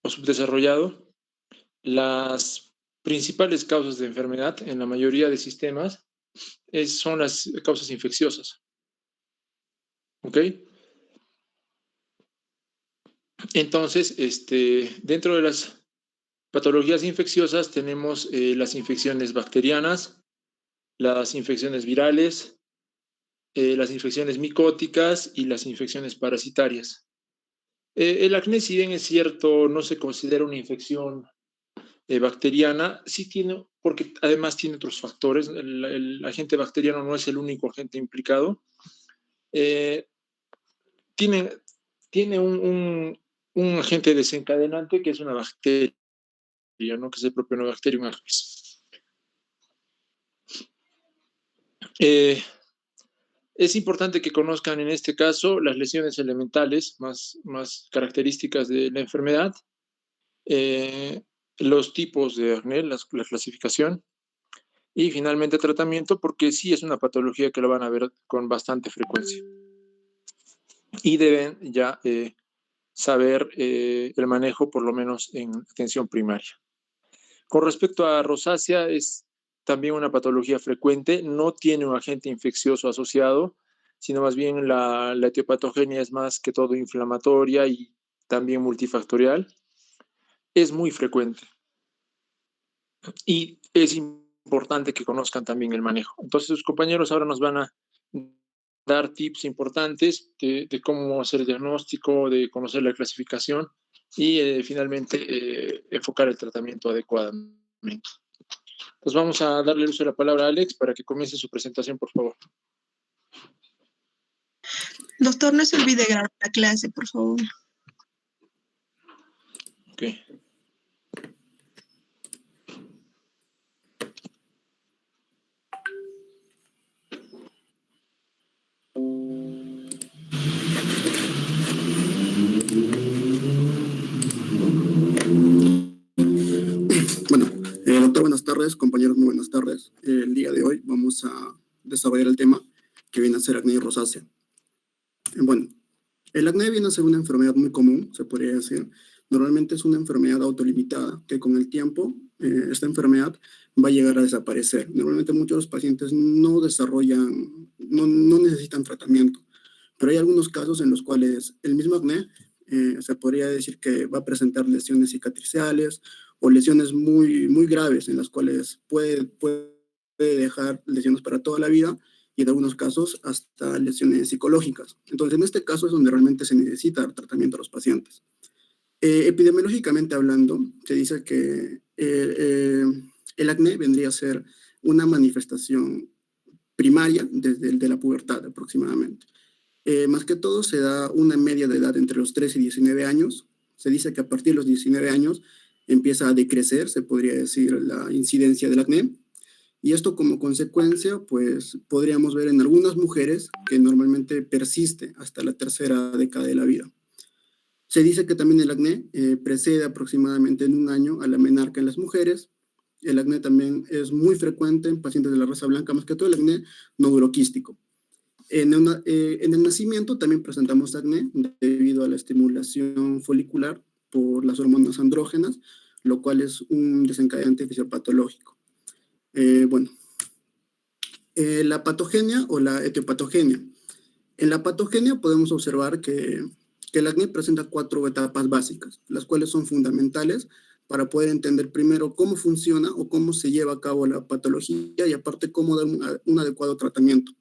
o subdesarrollado, las principales causas de enfermedad en la mayoría de sistemas son las causas infecciosas. ¿Ok? Entonces, dentro de las patologías infecciosas tenemos las infecciones bacterianas, las infecciones virales, las infecciones micóticas y las infecciones parasitarias. El acné, si bien es cierto, no se considera una infección bacteriana, sí tiene, porque además tiene otros factores. El agente bacteriano no es el único agente implicado. Eh, tiene tiene un agente desencadenante que es una bacteria, ¿no? Que es el Propionobacterium acnes. Es importante que conozcan en este caso las lesiones elementales más características de la enfermedad, los tipos de acné, la clasificación y finalmente tratamiento, porque sí es una patología que lo van a ver con bastante frecuencia. Y deben ya saber el manejo, por lo menos en atención primaria. Con respecto a rosácea, es también una patología frecuente, no tiene un agente infeccioso asociado, sino más bien la etiopatogenia es más que todo inflamatoria y también multifactorial. Es muy frecuente y es importante que conozcan también el manejo. Entonces, sus compañeros ahora nos van a dar tips importantes de cómo hacer el diagnóstico, de conocer la clasificación y finalmente enfocar el tratamiento adecuadamente. Pues vamos a darle el uso de la palabra a Alex para que comience su presentación, por favor. Doctor, no se olvide grabar la clase, por favor. Ok. Bueno, doctor, buenas tardes, compañeros, muy buenas tardes. El día de hoy vamos a desarrollar el tema que viene a ser acné y rosácea. Bueno, el acné viene a ser una enfermedad muy común, se podría decir. Normalmente es una enfermedad autolimitada que con el tiempo esta enfermedad va a llegar a desaparecer. Normalmente muchos de los pacientes no desarrollan, no necesitan tratamiento, pero hay algunos casos en los cuales el mismo acné se podría decir que va a presentar lesiones cicatriciales o lesiones muy graves en las cuales puede dejar lesiones para toda la vida y en algunos casos hasta lesiones psicológicas. Entonces, en este caso es donde realmente se necesita dar tratamiento a los pacientes. Epidemiológicamente hablando, se dice que el acné vendría a ser una manifestación primaria desde la pubertad aproximadamente. Más que todo se da una media de edad entre los 3 y 19 años. Se dice que a partir de los 19 años empieza a decrecer, se podría decir, la incidencia del acné. Y esto como consecuencia, pues podríamos ver en algunas mujeres que normalmente persiste hasta la tercera década de la vida. Se dice que también el acné precede aproximadamente en un año a la menarca en las mujeres. El acné también es muy frecuente en pacientes de la raza blanca, más que todo el acné noduloquístico. En el nacimiento también presentamos acné debido a la estimulación folicular por las hormonas andrógenas, lo cual es un desencadenante fisiopatológico. Bueno, la patogenia o la etiopatogenia. En la patogenia podemos observar que el acné presenta 4 etapas básicas, las cuales son fundamentales para poder entender primero cómo funciona o cómo se lleva a cabo la patología y aparte cómo dar un adecuado tratamiento.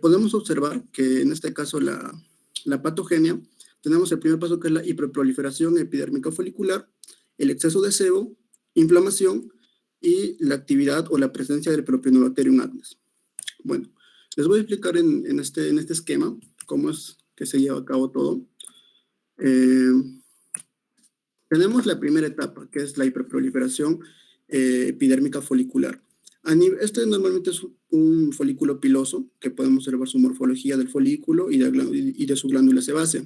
Podemos observar que en este caso la patogenia, tenemos el primer paso que es la hiperproliferación epidérmica folicular, el exceso de sebo, inflamación y la actividad o la presencia del Propionobacterium acnes. Bueno, les voy a explicar en este esquema cómo es que se lleva a cabo todo. Tenemos la primera etapa, que es la hiperproliferación epidérmica folicular. Este normalmente es un folículo piloso, que podemos observar su morfología del folículo y de su glándula sebácea.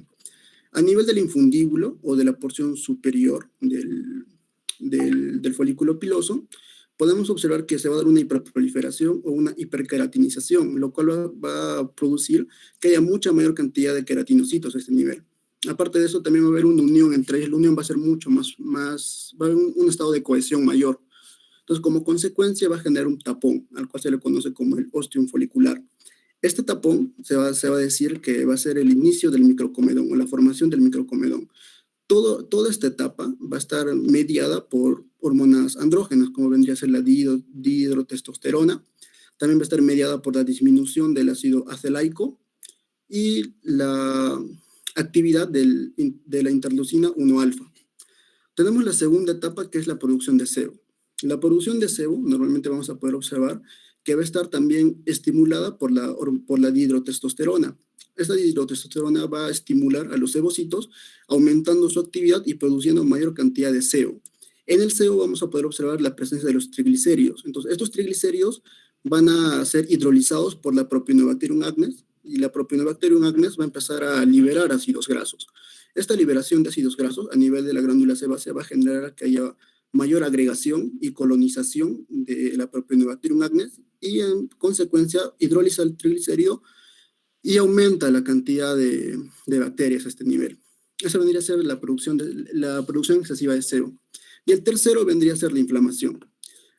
A nivel del infundíbulo o de la porción superior del folículo piloso, podemos observar que se va a dar una hiperproliferación o una hiperqueratinización, lo cual va a producir que haya mucha mayor cantidad de queratinocitos a este nivel. Aparte de eso, también va a haber una unión entre ellas. La unión va a ser mucho más va a haber un estado de cohesión mayor. Entonces, como consecuencia, va a generar un tapón, al cual se le conoce como el ostium folicular. Este tapón se va a decir que va a ser el inicio del microcomedón o la formación del microcomedón. Toda esta etapa va a estar mediada por hormonas andrógenas, como vendría a ser la dihidrotestosterona. También va a estar mediada por la disminución del ácido acelaico y la actividad de la interleucina 1-alfa. Tenemos la segunda etapa, que es la producción de sebo. La producción de sebo, normalmente vamos a poder observar que va a estar también estimulada por la dihidrotestosterona. Esta dihidrotestosterona va a estimular a los sebocitos, aumentando su actividad y produciendo mayor cantidad de sebo. En el sebo vamos a poder observar la presencia de los triglicéridos. Entonces, estos triglicéridos van a ser hidrolizados por la Propionibacterium acnes, y la Propionibacterium acnes va a empezar a liberar ácidos grasos. Esta liberación de ácidos grasos a nivel de la glándula sebácea va a generar que haya mayor agregación y colonización de la Propionibacterium acnes, y en consecuencia hidroliza el triglicérido y aumenta la cantidad de bacterias a este nivel. Esa vendría a ser la producción excesiva de sebo. Y el tercero vendría a ser la inflamación.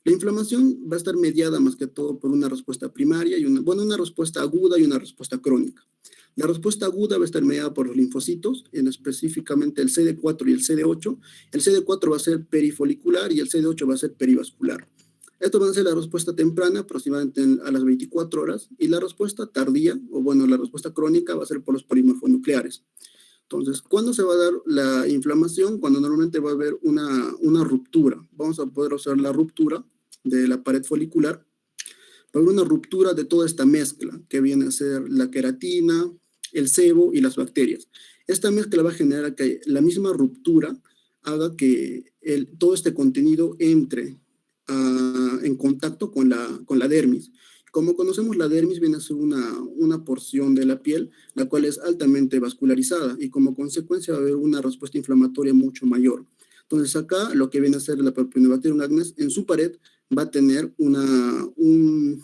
La inflamación va a estar mediada más que todo por una respuesta primaria y una respuesta aguda y una respuesta crónica. La respuesta aguda va a estar mediada por los linfocitos, específicamente el CD4 y el CD8. El CD4 va a ser perifolicular y el CD8 va a ser perivascular. Esto va a ser la respuesta temprana, aproximadamente a las 24 horas, y la respuesta tardía, la respuesta crónica va a ser por los polímorfonucleares. Entonces, ¿cuándo se va a dar la inflamación? Cuando normalmente va a haber una ruptura. Vamos a poder observar la ruptura de la pared folicular. Va a haber una ruptura de toda esta mezcla, que viene a ser la queratina, el sebo y las bacterias. Esta mezcla va a generar que la misma ruptura haga que todo este contenido entre en contacto con la dermis. Como conocemos, la dermis viene a ser una porción de la piel, la cual es altamente vascularizada, y como consecuencia va a haber una respuesta inflamatoria mucho mayor. Entonces acá lo que viene a ser la Propionibacterium acnes, en su pared va a tener un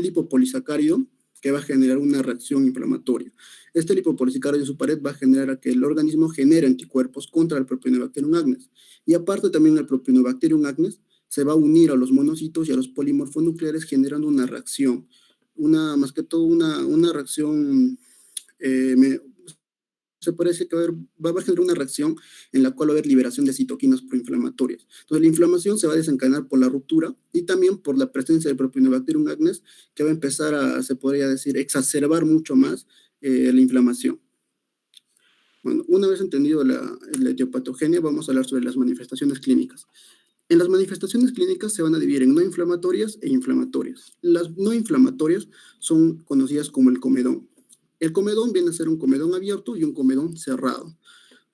lipopolisacárido que va a generar una reacción inflamatoria. Este lipopolisacárido en su pared va a generar que el organismo genere anticuerpos contra el Propionibacterium acnes. Y aparte también el Propionibacterium acnes se va a unir a los monocitos y a los polimorfonucleares, generando una reacción, más que todo una reacción, se parece que va a generar una reacción en la cual va a haber liberación de citoquinas proinflamatorias. Entonces la inflamación se va a desencadenar por la ruptura y también por la presencia del Propionibacterium acnes, que va a empezar se podría decir, exacerbar mucho más la inflamación. Bueno, una vez entendido la etiopatogenia, vamos a hablar sobre las manifestaciones clínicas. En las manifestaciones clínicas se van a dividir en no inflamatorias e inflamatorias. Las no inflamatorias son conocidas como el comedón. El comedón viene a ser un comedón abierto y un comedón cerrado.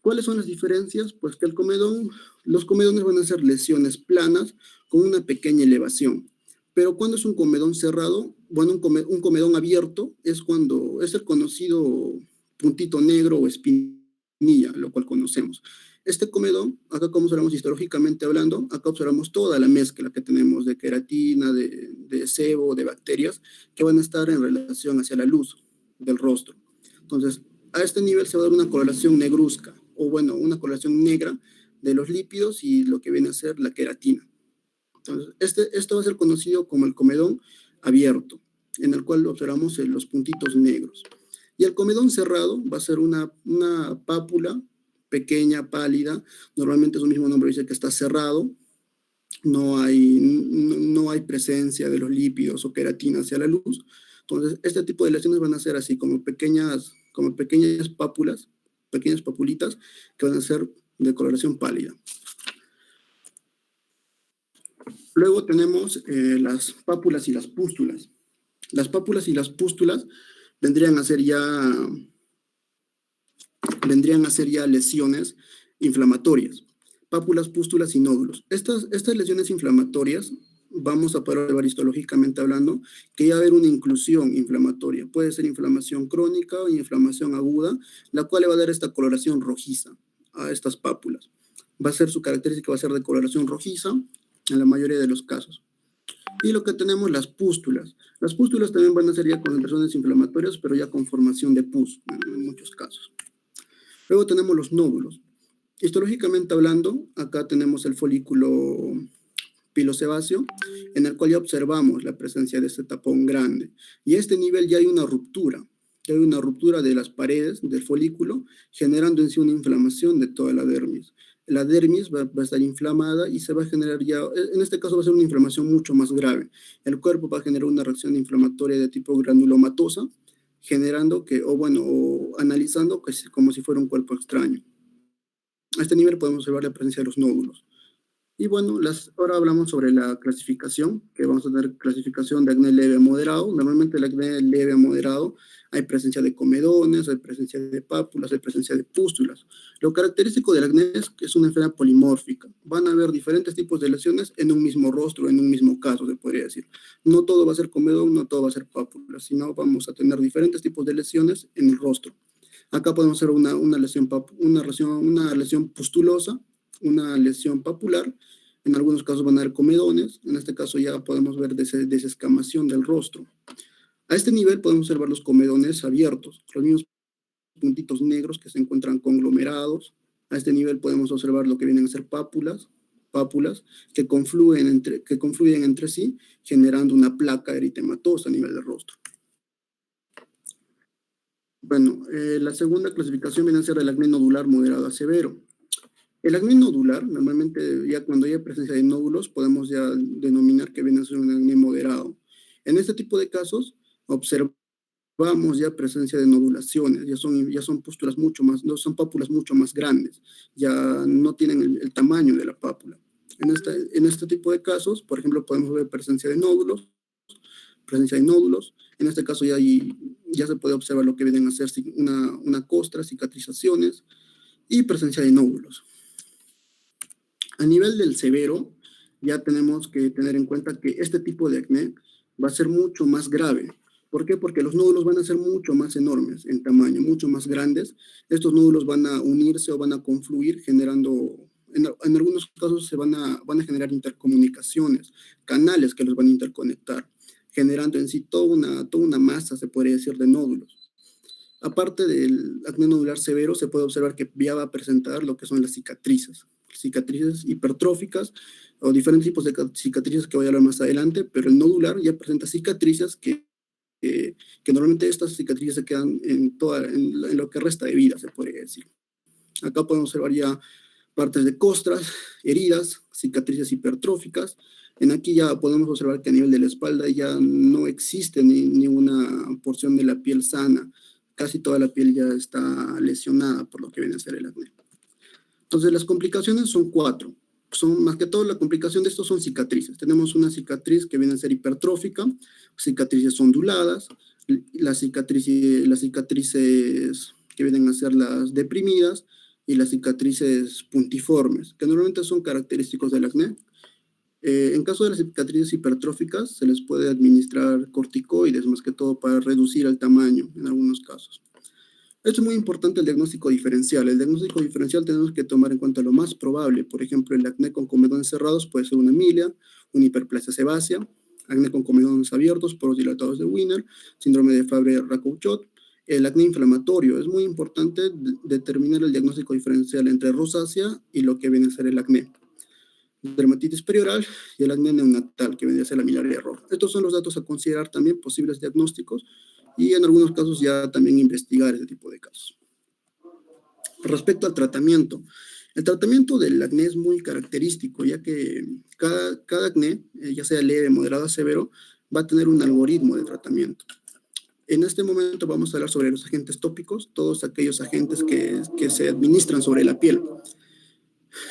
¿Cuáles son las diferencias? Pues que los comedones van a ser lesiones planas con una pequeña elevación. Pero cuando es un comedón cerrado, un comedón abierto es cuando es el conocido puntito negro o espinilla, lo cual conocemos. Este comedón, acá como observamos histológicamente hablando, acá observamos toda la mezcla que tenemos de queratina, de sebo, de bacterias, que van a estar en relación hacia la luz del rostro. Entonces, a este nivel se va a dar una coloración negruzca, una coloración negra de los lípidos y lo que viene a ser la queratina. Entonces, esto va a ser conocido como el comedón abierto, en el cual observamos los puntitos negros. Y el comedón cerrado va a ser una pápula pequeña, pálida, normalmente su mismo nombre dice que está cerrado, no hay presencia de los lípidos o queratina hacia la luz. Entonces, este tipo de lesiones van a ser así, como pequeñas pápulas, pequeñas papulitas, que van a ser de coloración pálida. Luego tenemos las pápulas y las pústulas. Las pápulas y las pústulas vendrían a ser ya lesiones inflamatorias, pápulas, pústulas y nódulos. Estas lesiones inflamatorias, vamos a poder ver histológicamente hablando, que ya va a haber una inclusión inflamatoria. Puede ser inflamación crónica o inflamación aguda, la cual le va a dar esta coloración rojiza a estas pápulas. Su característica va a ser de coloración rojiza en la mayoría de los casos. Y lo que tenemos, las pústulas. Las pústulas también van a ser ya concentraciones inflamatorias, pero ya con formación de pus en muchos casos. Luego tenemos los nódulos. Histológicamente hablando, acá tenemos el folículo pilosebáceo, en el cual ya observamos la presencia de este tapón grande. Y a este nivel ya hay una ruptura. Ya hay una ruptura de las paredes del folículo, generando en sí una inflamación de toda la dermis. La dermis va a estar inflamada y se va a generar ya, en este caso va a ser una inflamación mucho más grave. El cuerpo va a generar una reacción inflamatoria de tipo granulomatosa, generando que, o analizando que es como si fuera un cuerpo extraño. A este nivel podemos observar la presencia de los nódulos. Y bueno, ahora hablamos sobre la clasificación, que vamos a tener clasificación de acné leve a moderado. Normalmente el acné leve a moderado hay presencia de comedones, hay presencia de pápulas, hay presencia de pústulas. Lo característico del acné es que es una enfermedad polimórfica. Van a haber diferentes tipos de lesiones en un mismo rostro, en un mismo caso, se podría decir. No todo va a ser comedón, no todo va a ser pápula, sino vamos a tener diferentes tipos de lesiones en el rostro. Acá podemos hacer una lesión pustulosa, una lesión papular. En algunos casos van a haber comedones. En este caso ya podemos ver desescamación del rostro. A este nivel podemos observar los comedones abiertos, los mismos puntitos negros que se encuentran conglomerados. A este nivel podemos observar lo que vienen a ser pápulas que confluyen entre sí, generando una placa eritematosa a nivel del rostro. Bueno, la segunda clasificación viene a ser el acné nodular moderado a severo. El acné nodular, normalmente ya cuando hay presencia de nódulos, podemos ya denominar que viene a ser un acné moderado. En este tipo de casos, observamos ya presencia de nodulaciones, ya son pústulas mucho más, no son pápulas mucho más grandes, ya no tienen el tamaño de la pápula. En este tipo de casos, por ejemplo, podemos ver presencia de nódulos. En este caso ya se puede observar lo que vienen a ser una costra, cicatrizaciones y presencia de nódulos. A nivel del severo, ya tenemos que tener en cuenta que este tipo de acné va a ser mucho más grave. ¿Por qué? Porque los nódulos van a ser mucho más enormes en tamaño, mucho más grandes. Estos nódulos van a unirse o van a confluir generando, en algunos casos van a generar intercomunicaciones, canales que los van a interconectar, generando en sí toda una masa, se podría decir, de nódulos. Aparte del acné nodular severo, se puede observar que ya va a presentar lo que son las cicatrices hipertróficas o diferentes tipos de cicatrices que voy a hablar más adelante, pero el nodular ya presenta cicatrices que normalmente estas cicatrices se quedan en lo que resta de vida, se podría decir. Acá podemos observar ya partes de costras, heridas, cicatrices hipertróficas. Aquí ya podemos observar que a nivel de la espalda ya no existe ni una porción de la piel sana. Casi toda la piel ya está lesionada por lo que viene a ser el acné. Entonces, las complicaciones son 4. Más que todo, la complicación de esto son cicatrices. Tenemos una cicatriz que viene a ser hipertrófica, cicatrices onduladas, las cicatrices que vienen a ser las deprimidas y las cicatrices puntiformes, que normalmente son característicos del acné. En caso de las cicatrices hipertróficas, se les puede administrar corticoides, más que todo para reducir el tamaño en algunos casos. Esto es muy importante, el diagnóstico diferencial. El diagnóstico diferencial tenemos que tomar en cuenta lo más probable. Por ejemplo, el acné con comedones cerrados puede ser una emilia, una hiperplasia sebácea, acné con comedones abiertos, poros dilatados de Wiener, síndrome de Fabry-Racouchot. El acné inflamatorio. Es muy importante determinar el diagnóstico diferencial entre rosácea y lo que viene a ser el acné. Dermatitis perioral y el acné neonatal, que viene a ser la miliaria roja. Estos son los datos a considerar también, posibles diagnósticos, y en algunos casos ya también investigar ese tipo de casos. Respecto al tratamiento, el tratamiento del acné es muy característico, ya que cada acné, ya sea leve, moderado o severo, va a tener un algoritmo de tratamiento. En este momento vamos a hablar sobre los agentes tópicos, todos aquellos agentes que se administran sobre la piel.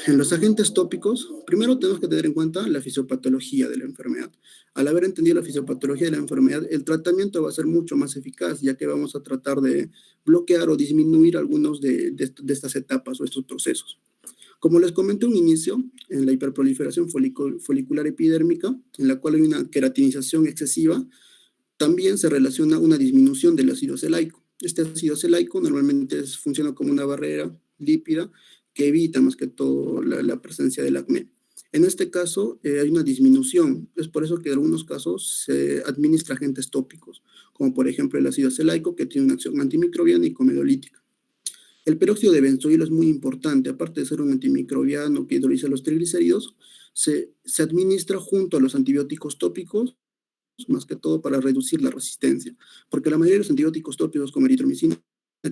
En los agentes tópicos, primero tenemos que tener en cuenta la fisiopatología de la enfermedad. Al haber entendido la fisiopatología de la enfermedad, el tratamiento va a ser mucho más eficaz, ya que vamos a tratar de bloquear o disminuir algunos de estas etapas o estos procesos. Como les comenté un inicio, en la hiperproliferación folicular epidérmica, en la cual hay una queratinización excesiva, también se relaciona una disminución del ácido acelaico. Este ácido acelaico normalmente funciona como una barrera lípida que evita más que todo la presencia del acné. En este caso hay una disminución, es por eso que en algunos casos se administra agentes tópicos, como por ejemplo el ácido acelaico, que tiene una acción antimicrobiana y comedolítica. El peróxido de benzoilo es muy importante, aparte de ser un antimicrobiano que hidroliza los triglicéridos, se administra junto a los antibióticos tópicos, más que todo para reducir la resistencia, porque la mayoría de los antibióticos tópicos como eritromicina,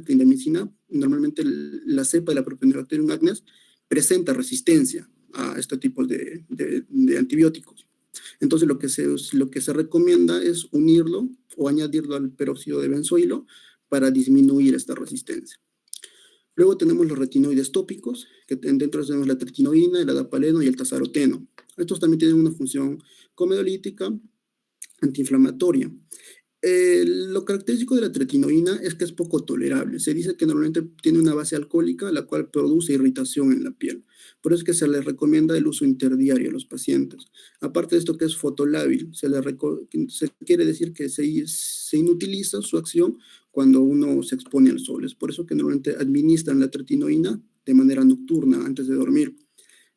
clindamicina, normalmente la cepa de la Propionibacterium acnes presenta resistencia a este tipo de antibióticos. Entonces lo que se recomienda es unirlo o añadirlo al peróxido de benzoilo para disminuir esta resistencia. Luego tenemos los retinoides tópicos, que dentro tenemos la tretinoína, el adapaleno y el tazaroteno. Estos también tienen una función comedolítica, antiinflamatoria. Lo característico de la tretinoína es que es poco tolerable. Se dice que normalmente tiene una base alcohólica, la cual produce irritación en la piel. Por eso es que se les recomienda el uso interdiario a los pacientes. Aparte de esto que es fotolábil, se quiere decir que se inutiliza su acción cuando uno se expone al sol. Es por eso que normalmente administran la tretinoína de manera nocturna antes de dormir.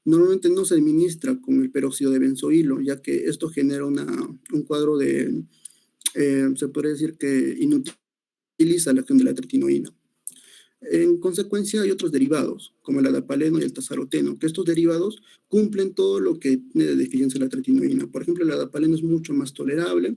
Normalmente no se administra con el peróxido de benzoilo, ya que esto genera un cuadro de... se podría decir que inutiliza la acción de la tretinoína. En consecuencia, hay otros derivados, como el adapaleno y el tazaroteno, que estos derivados cumplen todo lo que tiene de deficiencia la tretinoína. Por ejemplo, el adapaleno es mucho más tolerable,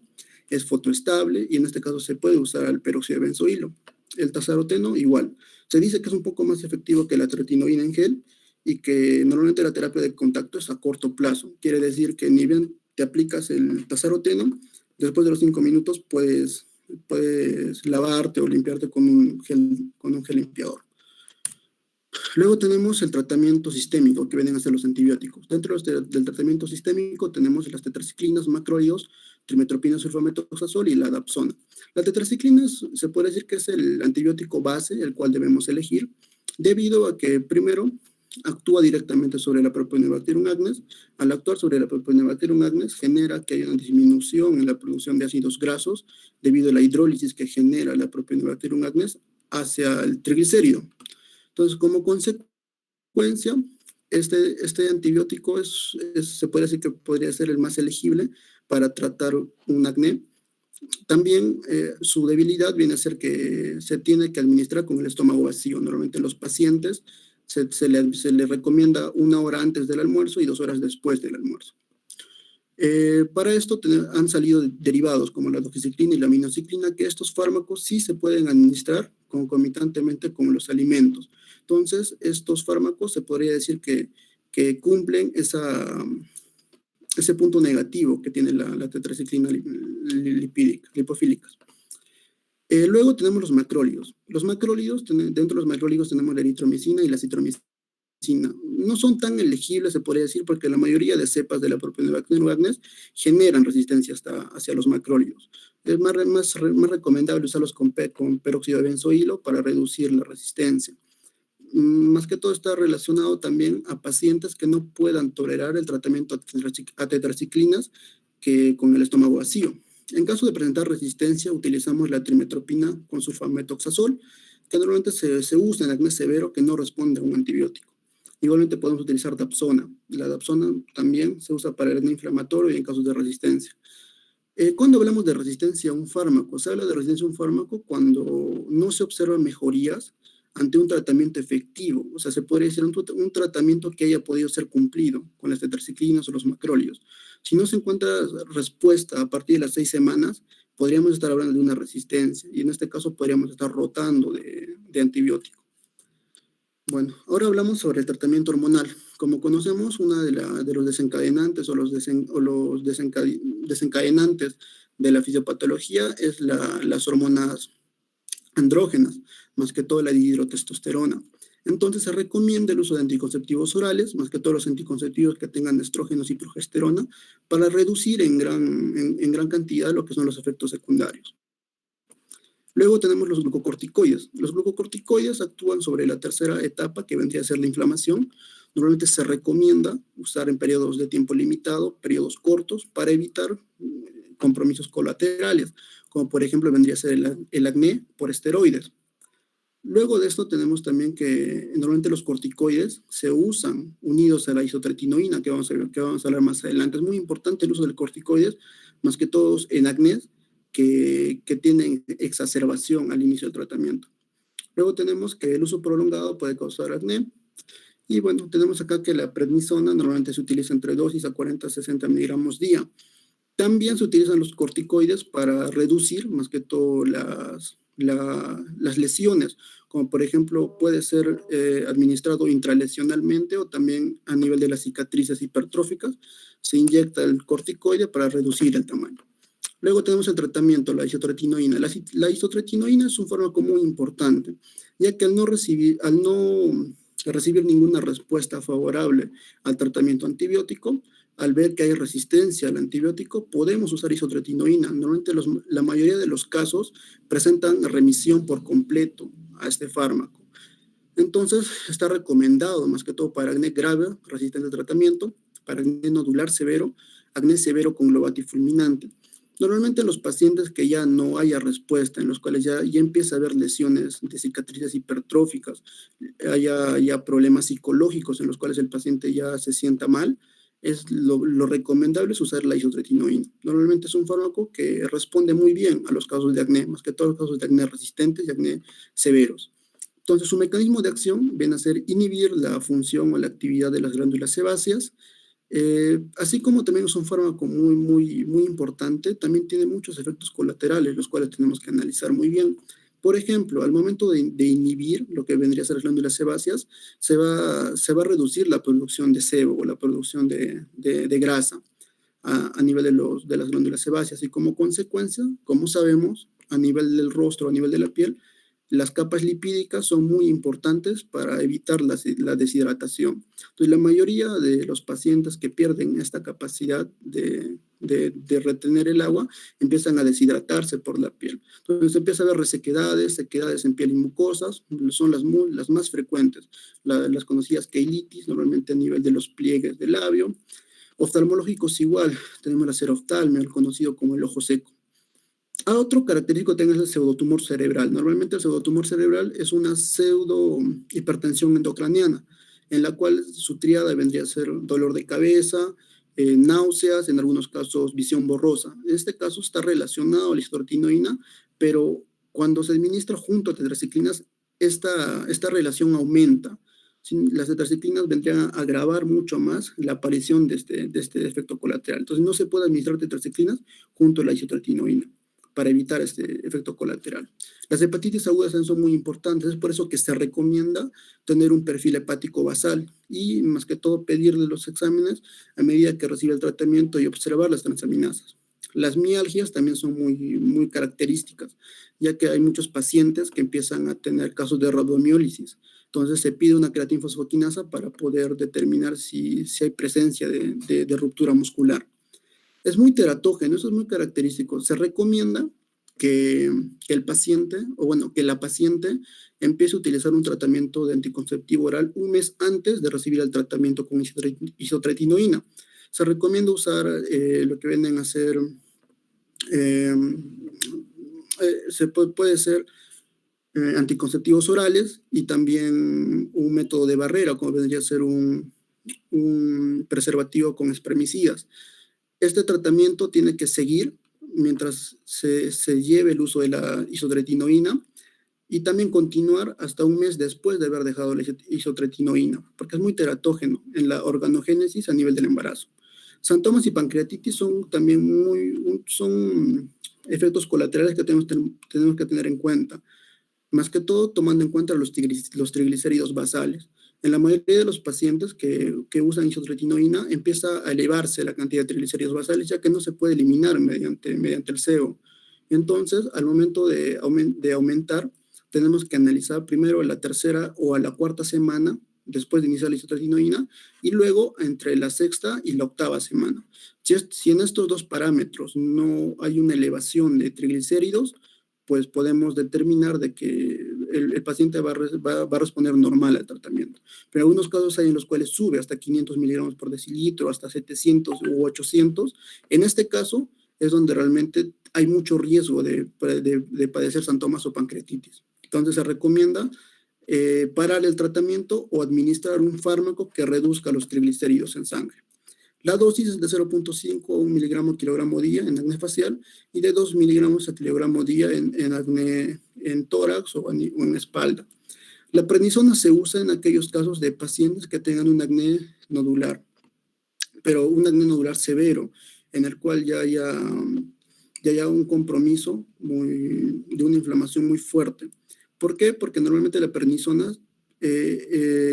es fotoestable, y en este caso se puede usar el peróxido de benzoilo. El tazaroteno, igual. Se dice que es un poco más efectivo que la tretinoína en gel, y que normalmente la terapia de contacto es a corto plazo. Quiere decir que ni bien te aplicas el tazaroteno, después de los 5 minutos puedes lavarte o limpiarte con un gel limpiador. Luego tenemos el tratamiento sistémico, que vienen a ser los antibióticos. Dentro del tratamiento sistémico tenemos las tetraciclinas, macrólidos, trimetopina, sulfametoxazol y la dapsona. La tetraciclina se puede decir que es el antibiótico base, el cual debemos elegir, debido a que primero actúa directamente sobre la Propionibacterium acnes. Al actuar sobre la Propionibacterium acnes genera que haya una disminución en la producción de ácidos grasos debido a la hidrólisis que genera la Propionibacterium acnes hacia el triglicérido. Entonces, como consecuencia, este antibiótico se puede decir que podría ser el más elegible para tratar un acné. También su debilidad viene a ser que se tiene que administrar con el estómago vacío. Normalmente los pacientes se le recomienda 1 hora antes del almuerzo y 2 horas después del almuerzo. Para esto han salido derivados como la doxiciclina y la aminociclina, que estos fármacos sí se pueden administrar concomitantemente con los alimentos. Entonces, estos fármacos se podría decir que cumplen ese punto negativo que tiene la tetraciclina lipofílica. Luego tenemos los macrólidos. Dentro de los macrólidos tenemos la eritromicina y la citromicina. No son tan elegibles, se podría decir, porque la mayoría de cepas de la Propionibacterium acnes generan resistencia hacia los macrólidos. Es más recomendable usarlos con peróxido de benzoilo para reducir la resistencia. Más que todo está relacionado también a pacientes que no puedan tolerar el tratamiento a tetraciclinas que con el estómago vacío. En caso de presentar resistencia, utilizamos la trimetopina con sulfametoxazol, que normalmente se usa en acné severo que no responde a un antibiótico. Igualmente podemos utilizar dapsona. La dapsona también se usa para el acné inflamatorio y en casos de resistencia. Cuando hablamos de resistencia a un fármaco, se habla de resistencia a un fármaco cuando no se observan mejorías ante un tratamiento efectivo. O sea, se podría decir un tratamiento que haya podido ser cumplido con las tetraciclinas o los macrólidos. Si no se encuentra respuesta a partir de las 6 semanas, podríamos estar hablando de una resistencia, y en este caso podríamos estar rotando de antibiótico. Bueno, ahora hablamos sobre el tratamiento hormonal. Como conocemos, uno de los desencadenantes o los desencadenantes de la fisiopatología es las hormonas andrógenas, más que todo la dihidrotestosterona. Entonces se recomienda el uso de anticonceptivos orales, más que todos los anticonceptivos que tengan estrógenos y progesterona, para reducir en gran cantidad lo que son los efectos secundarios. Luego tenemos los glucocorticoides. Los glucocorticoides actúan sobre la tercera etapa, que vendría a ser la inflamación. Normalmente se recomienda usar en periodos de tiempo limitado, periodos cortos, para evitar compromisos colaterales, como por ejemplo vendría a ser el acné por esteroides. Luego de esto tenemos también que normalmente los corticoides se usan unidos a la isotretinoína, que vamos a hablar más adelante. Es muy importante el uso de corticoides, más que todos en acné, que tienen exacerbación al inicio del tratamiento. Luego tenemos que el uso prolongado puede causar acné. Y bueno, tenemos acá que la prednisona normalmente se utiliza entre dosis a 40 a 60 miligramos día. También se utilizan los corticoides para reducir más que todo las lesiones, como por ejemplo puede ser administrado intralesionalmente o también a nivel de las cicatrices hipertróficas. Se inyecta el corticoide para reducir el tamaño. Luego tenemos el tratamiento, la isotretinoína. La isotretinoína es un fármaco muy importante, ya que al no recibir ninguna respuesta favorable al tratamiento antibiótico, al ver que hay resistencia al antibiótico, podemos usar isotretinoína. Normalmente la mayoría de los casos presentan remisión por completo a este fármaco. Entonces, está recomendado más que todo para acné grave, resistente al tratamiento, para acné nodular severo, acné severo con globati fulminante. Normalmente en los pacientes que ya no haya respuesta, en los cuales ya empieza a haber lesiones de cicatrices hipertróficas, haya problemas psicológicos en los cuales el paciente ya se sienta mal, lo recomendable es usar la isotretinoína. Normalmente es un fármaco que responde muy bien a los casos de acné, más que todos los casos de acné resistentes y acné severos. Entonces, su mecanismo de acción viene a ser inhibir la función o la actividad de las glándulas sebáceas. Así como también es un fármaco muy importante, también tiene muchos efectos colaterales, los cuales tenemos que analizar muy bien. Por ejemplo, al momento de inhibir lo que vendría a ser las glándulas sebáceas, se va a reducir la producción de sebo o la producción de grasa a nivel de las glándulas sebáceas, y como consecuencia, como sabemos, a nivel del rostro, a nivel de la piel, las capas lipídicas son muy importantes para evitar la deshidratación. Entonces, la mayoría de los pacientes que pierden esta capacidad de retener el agua empiezan a deshidratarse por la piel. Entonces, empieza a haber resequedades, sequedades en piel y mucosas, son las más frecuentes, las conocidas queilitis, normalmente a nivel de los pliegues del labio. Oftalmológicos igual, tenemos la xeroftalmia, el conocido como el ojo seco. Otro característico es el pseudotumor cerebral. Normalmente el pseudotumor cerebral es una pseudo hipertensión endocraniana, en la cual su tríada vendría a ser dolor de cabeza, náuseas, en algunos casos visión borrosa. En este caso está relacionado a la isotretinoína, pero cuando se administra junto a tetraciclinas, esta relación aumenta. Las tetraciclinas vendrían a agravar mucho más la aparición de este efecto colateral. Entonces no se puede administrar tetraciclinas junto a la isotretinoína para evitar este efecto colateral. Las hepatitis agudas son muy importantes, es por eso que se recomienda tener un perfil hepático basal y más que todo pedirle los exámenes a medida que recibe el tratamiento y observar las transaminasas. Las mialgias también son muy características, ya que hay muchos pacientes que empiezan a tener casos de rhabdomiólisis. Entonces se pide una creatinfosfoquinasa para poder determinar si hay presencia de ruptura muscular. Es muy teratógeno, eso es muy característico. Se recomienda que el paciente, o bueno, que la paciente empiece a utilizar un tratamiento de anticonceptivo oral un mes antes de recibir el tratamiento con isotretinoína. Se recomienda usar lo que vienen a ser, puede ser anticonceptivos orales y también un método de barrera, como vendría a ser un preservativo con espermicidas. Este tratamiento tiene que seguir mientras se lleve el uso de la isotretinoína y también continuar hasta un mes después de haber dejado la isotretinoína, porque es muy teratógeno en la organogénesis a nivel del embarazo. Santomas y pancreatitis son también son efectos colaterales que tenemos que tener en cuenta, más que todo tomando en cuenta los triglicéridos basales. En la mayoría de los pacientes que usan isotretinoína empieza a elevarse la cantidad de triglicéridos basales, ya que no se puede eliminar mediante el sebo. Entonces, al momento de aumentar, tenemos que analizar primero a la tercera o a la cuarta semana después de iniciar la isotretinoína y luego entre la sexta y la octava semana. Si en estos dos parámetros no hay una elevación de triglicéridos, pues podemos determinar de que el paciente va a responder normal al tratamiento. Pero en algunos casos hay en los cuales sube hasta 500 miligramos por decilitro, hasta 700 u 800. En este caso es donde realmente hay mucho riesgo de padecer santomas o pancreatitis. Entonces se recomienda parar el tratamiento o administrar un fármaco que reduzca los triglicéridos en sangre. La dosis es de 0.5 a 1 miligramo kilogramo día en acné facial y de 2 miligramos a kilogramo día en acné en tórax o en espalda. La prednisona se usa en aquellos casos de pacientes que tengan un acné nodular, pero un acné nodular severo, en el cual ya haya un compromiso de una inflamación muy fuerte. ¿Por qué? Porque normalmente la prednisona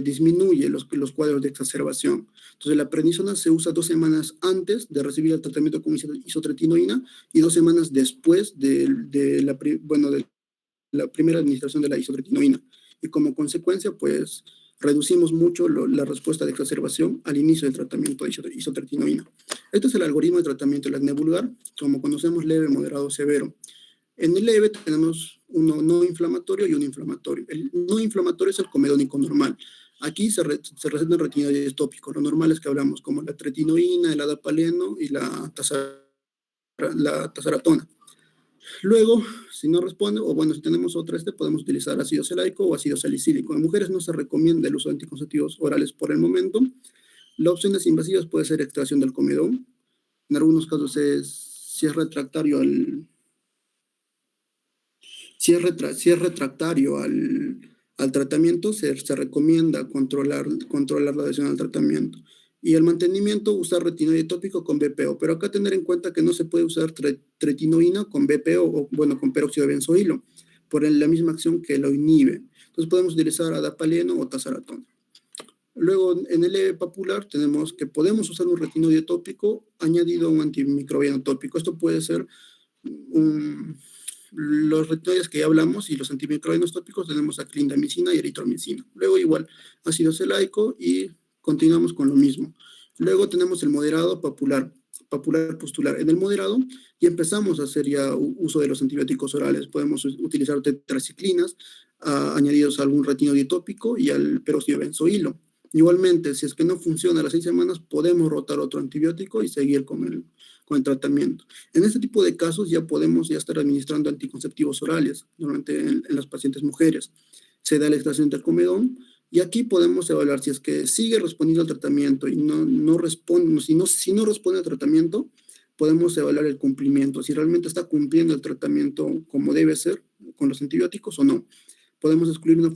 disminuye los cuadros de exacerbación. Entonces, la prednisona se usa 2 semanas antes de recibir el tratamiento con isotretinoína y 2 semanas después de la primera administración de la isotretinoína. Y como consecuencia, pues, reducimos mucho la respuesta de exacerbación al inicio del tratamiento de isotretinoína. Este es el algoritmo de tratamiento del acné vulgar, como conocemos, leve, moderado, severo. En el leve tenemos uno no inflamatorio y uno inflamatorio. El no inflamatorio es el comedónico normal. Aquí se recetan retinoides tópicos. Lo normal es que hablamos como la tretinoína, el adapaleno y la tazaratona. Luego, si no responde, o bueno, si tenemos otra, podemos utilizar ácido celaico o ácido salicílico. En mujeres no se recomienda el uso de anticonceptivos orales por el momento. La opción de invasivas puede ser extracción del comedón. En algunos casos, si es refractario al tratamiento, se recomienda controlar la adhesión al tratamiento. Y el mantenimiento, usar retinoide tópico con BPO. Pero acá tener en cuenta que no se puede usar tretinoína con BPO o, bueno, con peróxido de benzoilo, por la misma acción que lo inhibe. Entonces podemos utilizar adapaleno o tazaratona. Luego, en el leve papular, tenemos que podemos usar un retinoide tópico añadido a un antimicrobiano tópico. Esto puede ser los retinoides que ya hablamos y los antimicrobianos tópicos, tenemos a clindamicina y eritromicina. Luego igual, ácido celaico y continuamos con lo mismo. Luego tenemos el moderado papular pustular. En el moderado ya empezamos a hacer ya uso de los antibióticos orales. Podemos utilizar tetraciclinas añadidos a algún retinoide tópico y al peróxido de benzoilo. Igualmente, si es que no funciona a las 6 semanas, podemos rotar otro antibiótico y seguir con el tratamiento. En este tipo de casos ya podemos estar administrando anticonceptivos orales, normalmente en las pacientes mujeres. Se da la extracción del comedón y aquí podemos evaluar si es que sigue respondiendo al tratamiento y no responde, si no responde al tratamiento, podemos evaluar el cumplimiento, si realmente está cumpliendo el tratamiento como debe ser con los antibióticos o no. Podemos excluir una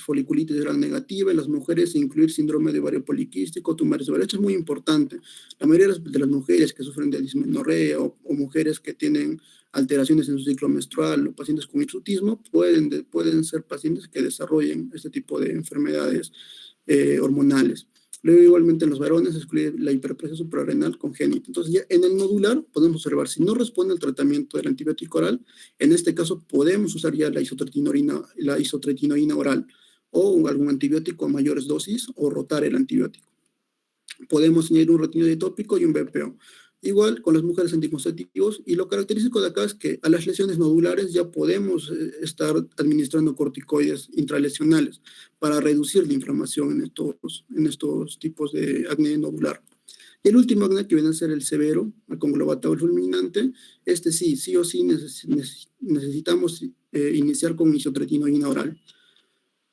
foliculitis gran negativa en las mujeres e incluir síndrome de ovario poliquístico, tumores de ovario. Esto es muy importante. La mayoría de las mujeres que sufren de dismenorrea o mujeres que tienen alteraciones en su ciclo menstrual o pacientes con hirsutismo pueden ser pacientes que desarrollen este tipo de enfermedades hormonales. Luego, igualmente, en los varones, excluye la hiperplasia suprarrenal congénita. Entonces, ya en el nodular podemos observar si no responde al tratamiento del antibiótico oral. En este caso, podemos usar ya la isotretinoína oral o algún antibiótico a mayores dosis o rotar el antibiótico. Podemos añadir un retinoide tópico y un BPO. Igual con las mujeres anticonceptivos, y lo característico de acá es que a las lesiones nodulares ya podemos estar administrando corticoides intralesionales para reducir la inflamación en estos tipos de acné nodular. Y el último acné, que viene a ser el severo, el conglobatado fulminante, sí o sí necesitamos iniciar con isotretinoína oral.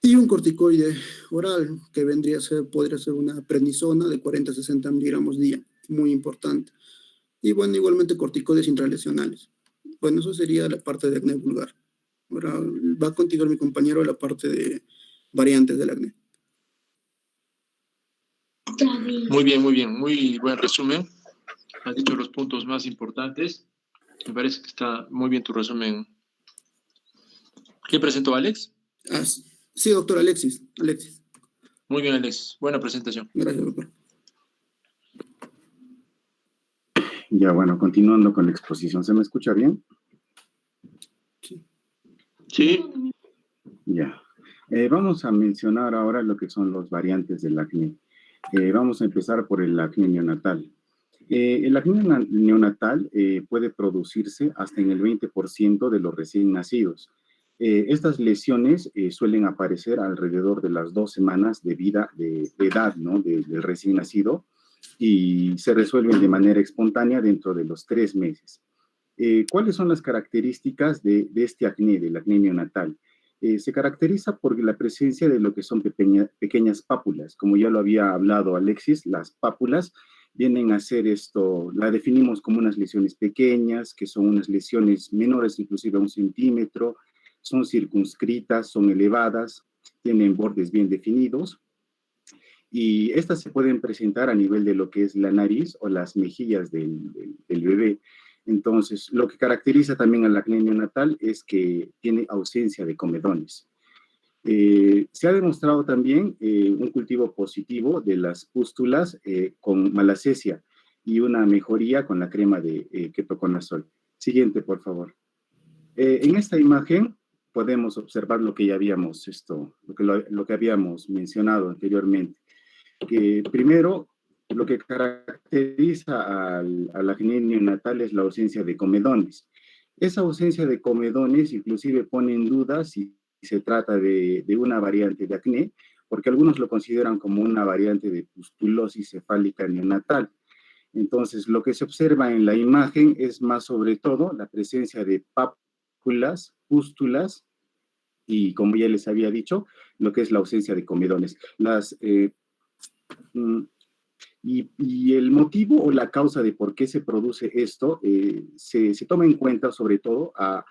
Y un corticoide oral, que podría ser una prednisona de 40 a 60 miligramos día, muy importante. Y bueno, igualmente corticoides intralesionales. Bueno, eso sería la parte de acné vulgar. Ahora va a continuar mi compañero la parte de variantes del acné. Muy bien, muy buen resumen. Has dicho los puntos más importantes. Me parece que está muy bien tu resumen. ¿Quién presentó, Alex? Sí, doctor, Alexis. Muy bien, Alex. Buena presentación. Gracias, doctor. Ya, bueno, continuando con la exposición, ¿se me escucha bien? Sí. Ya. Vamos a mencionar ahora lo que son los variantes del acné. Vamos a empezar por el acné neonatal. El acné neonatal puede producirse hasta en el 20% de los recién nacidos. Estas lesiones suelen aparecer alrededor de las 2 semanas de vida, de edad, ¿no? del recién nacido, y se resuelven de manera espontánea dentro de los 3 meses. ¿Cuáles son las características de este acné, del acné neonatal? Se caracteriza por la presencia de lo que son pequeñas pápulas. Como ya lo había hablado Alexis, las pápulas vienen a ser esto, la definimos como unas lesiones pequeñas, que son unas lesiones menores inclusive a 1 centímetro, son circunscritas, son elevadas, tienen bordes bien definidos, y estas se pueden presentar a nivel de lo que es la nariz o las mejillas del bebé. Entonces, lo que caracteriza también al acné neonatal es que tiene ausencia de comedones. Se ha demostrado también un cultivo positivo de las pústulas con malacesia y una mejoría con la crema de ketoconazol. Siguiente, por favor. En esta imagen podemos observar lo que ya habíamos, lo que habíamos mencionado anteriormente. Que primero, lo que caracteriza al acné neonatal es la ausencia de comedones. Esa ausencia de comedones inclusive pone en duda si se trata de una variante de acné, porque algunos lo consideran como una variante de pustulosis cefálica neonatal. Entonces, lo que se observa en la imagen es más sobre todo la presencia de pápulas, pústulas, y como ya les había dicho, lo que es la ausencia de comedones. Y el motivo o la causa de por qué se produce esto se toma en cuenta sobre todo a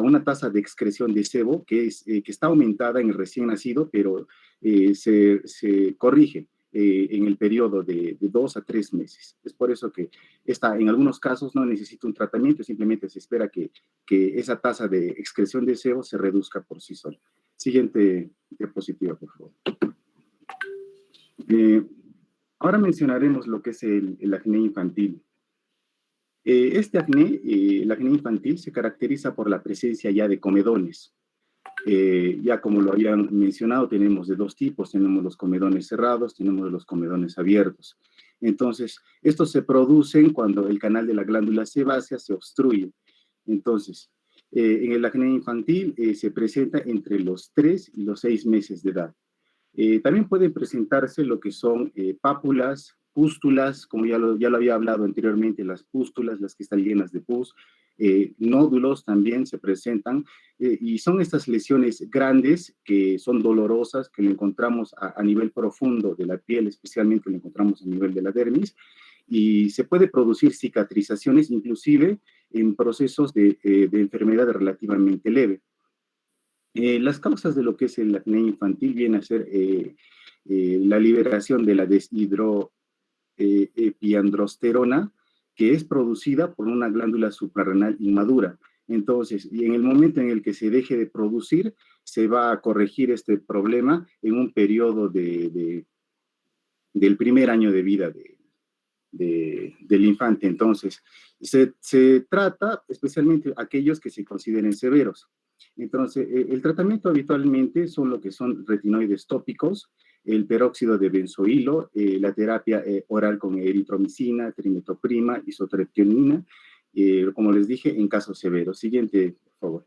una tasa de excreción de sebo que está aumentada en el recién nacido, pero se corrige en el periodo de 2 a 3 meses. Es por eso que en algunos casos no necesita un tratamiento, simplemente se espera que esa tasa de excreción de sebo se reduzca por sí sola. Siguiente diapositiva, por favor. Ahora mencionaremos lo que es el acné infantil. Este acné, el acné infantil, se caracteriza por la presencia ya de comedones. Ya como lo habían mencionado, tenemos de 2 tipos, tenemos los comedones cerrados, tenemos los comedones abiertos. Entonces, estos se producen cuando el canal de la glándula sebácea se obstruye. Entonces, en el acné infantil se presenta entre los 3 y los 6 meses de edad. También pueden presentarse lo que son pápulas, pústulas, como ya lo había hablado anteriormente, las pústulas, las que están llenas de pus, nódulos también se presentan, y son estas lesiones grandes que son dolorosas, que lo encontramos a nivel profundo de la piel, especialmente lo encontramos a nivel de la dermis, y se puede producir cicatrizaciones inclusive en procesos de enfermedad relativamente leve. Las causas de lo que es el acné infantil vienen a ser la liberación de la deshidroepiandrosterona, que es producida por una glándula suprarrenal inmadura. Entonces, y en el momento en el que se deje de producir, se va a corregir este problema en un periodo del primer año de vida del infante. Entonces, se trata especialmente aquellos que se consideren severos. Entonces, el tratamiento habitualmente son lo que son retinoides tópicos, el peróxido de benzoilo, la terapia oral con eritromicina, trimetoprima, isotrepionina, como les dije, en casos severos. Siguiente, por favor.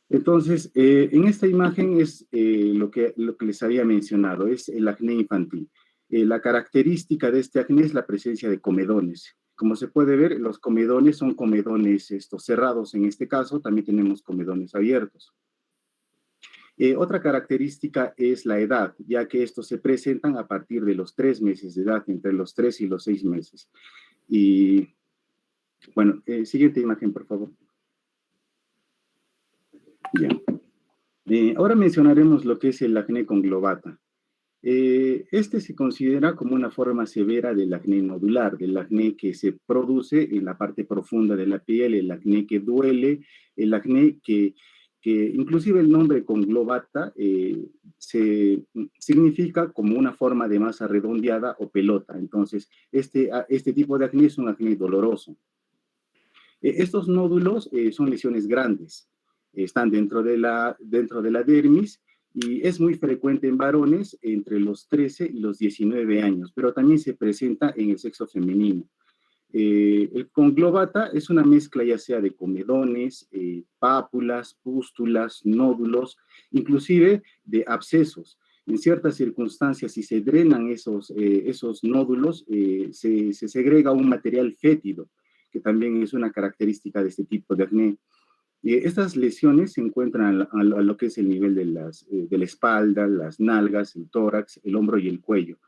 Entonces, en esta imagen es lo que les había mencionado, es el acné infantil. La característica de este acné es la presencia de comedones. Como se puede ver, los comedones son comedones cerrados en este caso, también tenemos comedones abiertos. Otra característica es la edad, ya que estos se presentan a partir de los 3 meses de edad, entre los 3 y los 6 meses. Y bueno, siguiente imagen, por favor. Ya. Ahora mencionaremos lo que es el acné conglobata. Este se considera como una forma severa del acné nodular, del acné que se produce en la parte profunda de la piel, el acné que duele, el acné que inclusive el nombre conglobata significa como una forma de masa redondeada o pelota. Entonces, este tipo de acné es un acné doloroso. Estos nódulos son lesiones grandes, están dentro de la dermis, y es muy frecuente en varones entre los 13 y los 19 años, pero también se presenta en el sexo femenino. El conglobata es una mezcla ya sea de comedones, pápulas, pústulas, nódulos, inclusive de abscesos. En ciertas circunstancias, si se drenan esos nódulos, se segrega un material fétido, que también es una característica de este tipo de acné. Estas lesiones se encuentran a lo que es el nivel de la espalda, las nalgas, el tórax, el hombro y el cuello.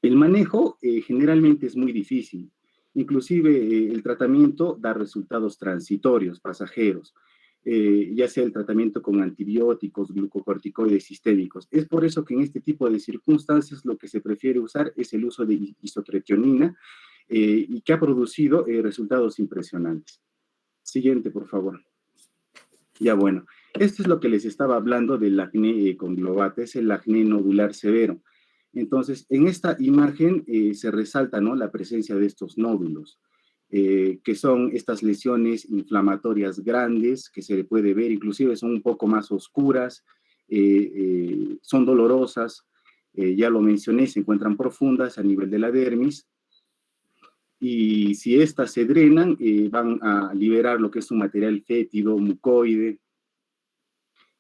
El manejo generalmente es muy difícil. Inclusive el tratamiento da resultados transitorios, pasajeros, ya sea el tratamiento con antibióticos, glucocorticoides sistémicos. Es por eso que en este tipo de circunstancias lo que se prefiere usar es el uso de isotretinoína y que ha producido resultados impresionantes. Siguiente, por favor. Ya bueno, esto es lo que les estaba hablando del acné conglobata, es el acné nodular severo. Entonces, en esta imagen se resalta, ¿no?, la presencia de estos nódulos, que son estas lesiones inflamatorias grandes, que se le puede ver, inclusive son un poco más oscuras, son dolorosas, ya lo mencioné, se encuentran profundas a nivel de la dermis, y si estas se drenan, van a liberar lo que es un material fétido, mucoide.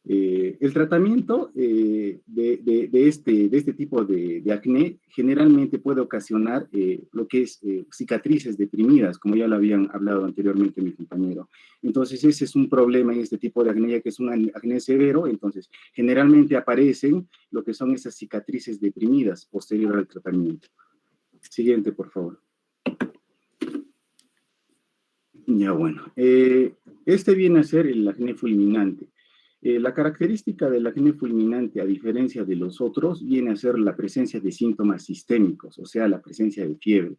El tratamiento de este tipo de acné generalmente puede ocasionar lo que es cicatrices deprimidas, como ya lo habían hablado anteriormente mi compañero. Entonces, ese es un problema en este tipo de acné, ya que es un acné severo. Entonces, generalmente aparecen lo que son esas cicatrices deprimidas posterior al tratamiento. Siguiente, por favor. Ya, bueno. Este viene a ser el acné fulminante. La característica del acné fulminante, a diferencia de los otros, viene a ser la presencia de síntomas sistémicos, o sea, la presencia de fiebre.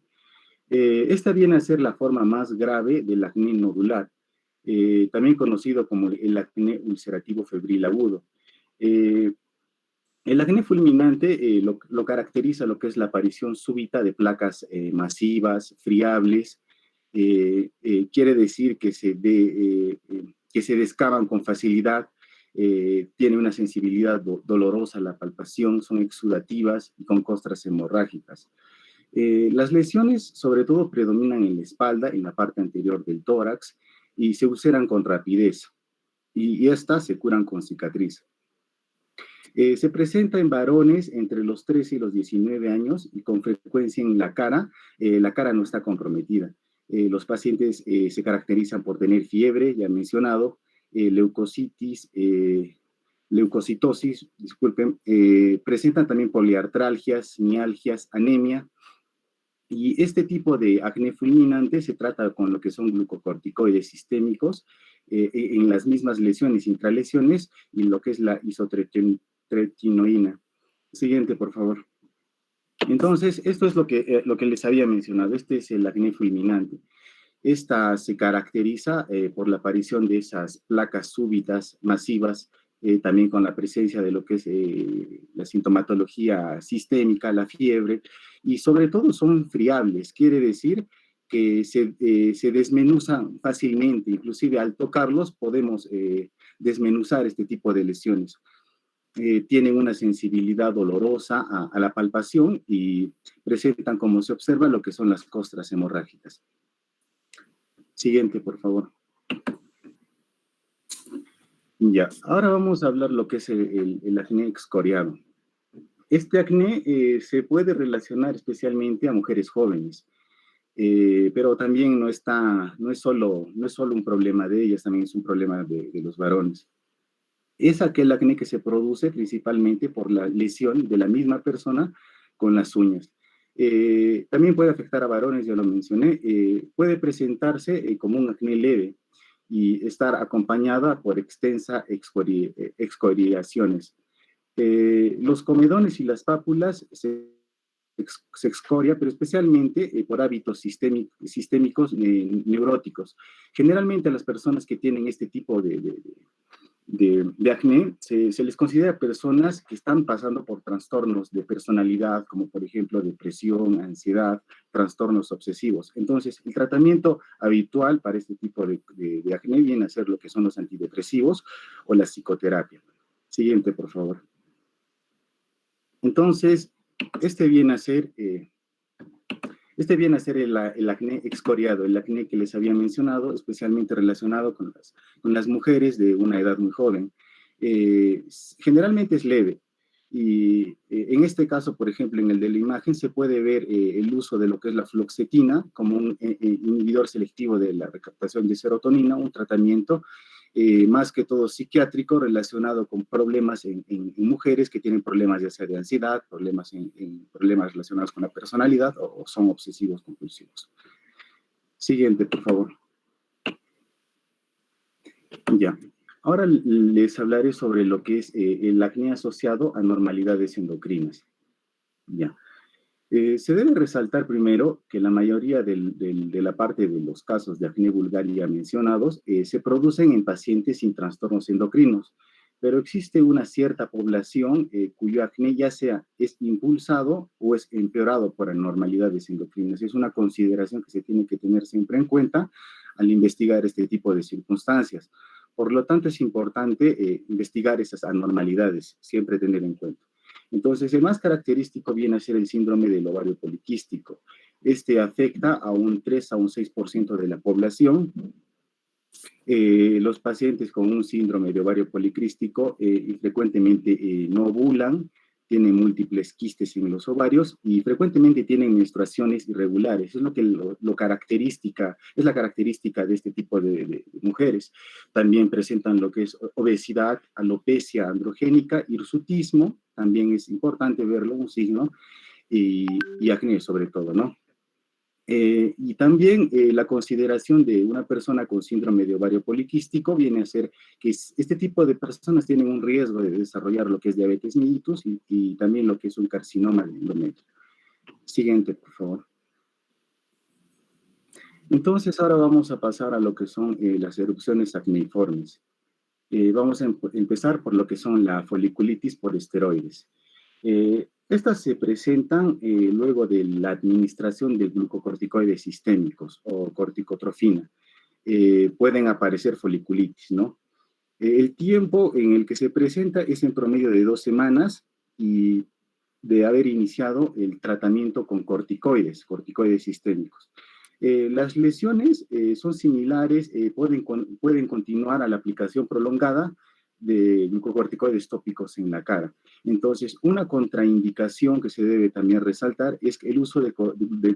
Esta viene a ser la forma más grave del acné nodular, también conocido como el acné ulcerativo febril agudo. El acné fulminante lo caracteriza lo que es la aparición súbita de placas masivas, friables. Quiere decir que se descavan con facilidad, tiene una sensibilidad dolorosa a la palpación, son exudativas y con costras hemorrágicas. Las lesiones sobre todo predominan en la espalda, en la parte anterior del tórax, y se ulceran con rapidez, y estas se curan con cicatriz. Se presenta en varones entre los 13 y los 19 años y con frecuencia en la cara no está comprometida. Los pacientes se caracterizan por tener fiebre, ya mencionado, leucocitosis, disculpen, presentan también poliartralgias, mialgias, anemia, y este tipo de acné fulminante se trata con lo que son glucocorticoides sistémicos en las mismas lesiones, intralesiones, y lo que es la isotretinoína. Siguiente, por favor. Entonces, esto es lo que les había mencionado. Este es el acné fulminante. Esta se caracteriza por la aparición de esas placas súbitas masivas, también con la presencia de lo que es la sintomatología sistémica, la fiebre, y sobre todo son friables, quiere decir que se desmenuzan fácilmente, inclusive al tocarlos podemos desmenuzar este tipo de lesiones. Tienen una sensibilidad dolorosa a la palpación y presentan, como se observa, lo que son las costras hemorrágicas. Siguiente, por favor. Ya, ahora vamos a hablar lo que es el acné excoriado. Este acné se puede relacionar especialmente a mujeres jóvenes, pero también no es solo un problema de ellas, también es un problema de los varones. Es aquel acné que se produce principalmente por la lesión de la misma persona con las uñas. También puede afectar a varones, ya lo mencioné, puede presentarse como un acné leve y estar acompañada por extensas excoriaciones. Los comedones y las pápulas se excoria, pero especialmente por hábitos sistémicos neuróticos. Generalmente a las personas que tienen este tipo de acné, se les considera personas que están pasando por trastornos de personalidad, como por ejemplo depresión, ansiedad, trastornos obsesivos. Entonces, el tratamiento habitual para este tipo de acné viene a ser lo que son los antidepresivos o la psicoterapia. Siguiente, por favor. Entonces, este viene a ser el acné excoriado, el acné que les había mencionado, especialmente relacionado con las mujeres de una edad muy joven. Generalmente es leve, y en este caso, por ejemplo, en el de la imagen, se puede ver el uso de lo que es la fluoxetina como un inhibidor selectivo de la recaptación de serotonina, un tratamiento más que todo psiquiátrico, relacionado con problemas en mujeres que tienen problemas ya sea de ansiedad, problemas problemas relacionados con la personalidad o son obsesivos compulsivos. Siguiente, por favor. Ya. Ahora les hablaré sobre lo que es el acné asociado a anormalidades endocrinas. Ya. Se debe resaltar primero que la mayoría de la parte de los casos de acné vulgar ya mencionados se producen en pacientes sin trastornos endocrinos, pero existe una cierta población cuyo acné ya sea es impulsado o es empeorado por anormalidades endocrinas. Es una consideración que se tiene que tener siempre en cuenta al investigar este tipo de circunstancias. Por lo tanto, es importante investigar esas anormalidades, siempre tener en cuenta. Entonces, el más característico viene a ser el síndrome del ovario poliquístico. Este afecta a un 3 a un 6% de la población. Los pacientes con un síndrome de ovario poliquístico frecuentemente no ovulan, tienen múltiples quistes en los ovarios y frecuentemente tienen menstruaciones irregulares. Es la característica de este tipo de mujeres. También presentan lo que es obesidad, alopecia androgénica, hirsutismo, también es importante verlo, un signo, y acné sobre todo, ¿no? Y también la consideración de una persona con síndrome de ovario poliquístico viene a ser que este tipo de personas tienen un riesgo de desarrollar lo que es diabetes mellitus y también lo que es un carcinoma de endometrio. Siguiente, por favor. Entonces, ahora vamos a pasar a lo que son las erupciones acneiformes. Vamos a empezar por lo que son la foliculitis por esteroides. Estas se presentan luego de la administración de glucocorticoides sistémicos o corticotrofina. Pueden aparecer foliculitis, ¿no? El tiempo en el que se presenta es en promedio de 2 semanas y de haber iniciado el tratamiento con corticoides sistémicos. Las lesiones son similares, pueden continuar a la aplicación prolongada de glucocorticoides tópicos en la cara. Entonces, una contraindicación que se debe también resaltar es el uso de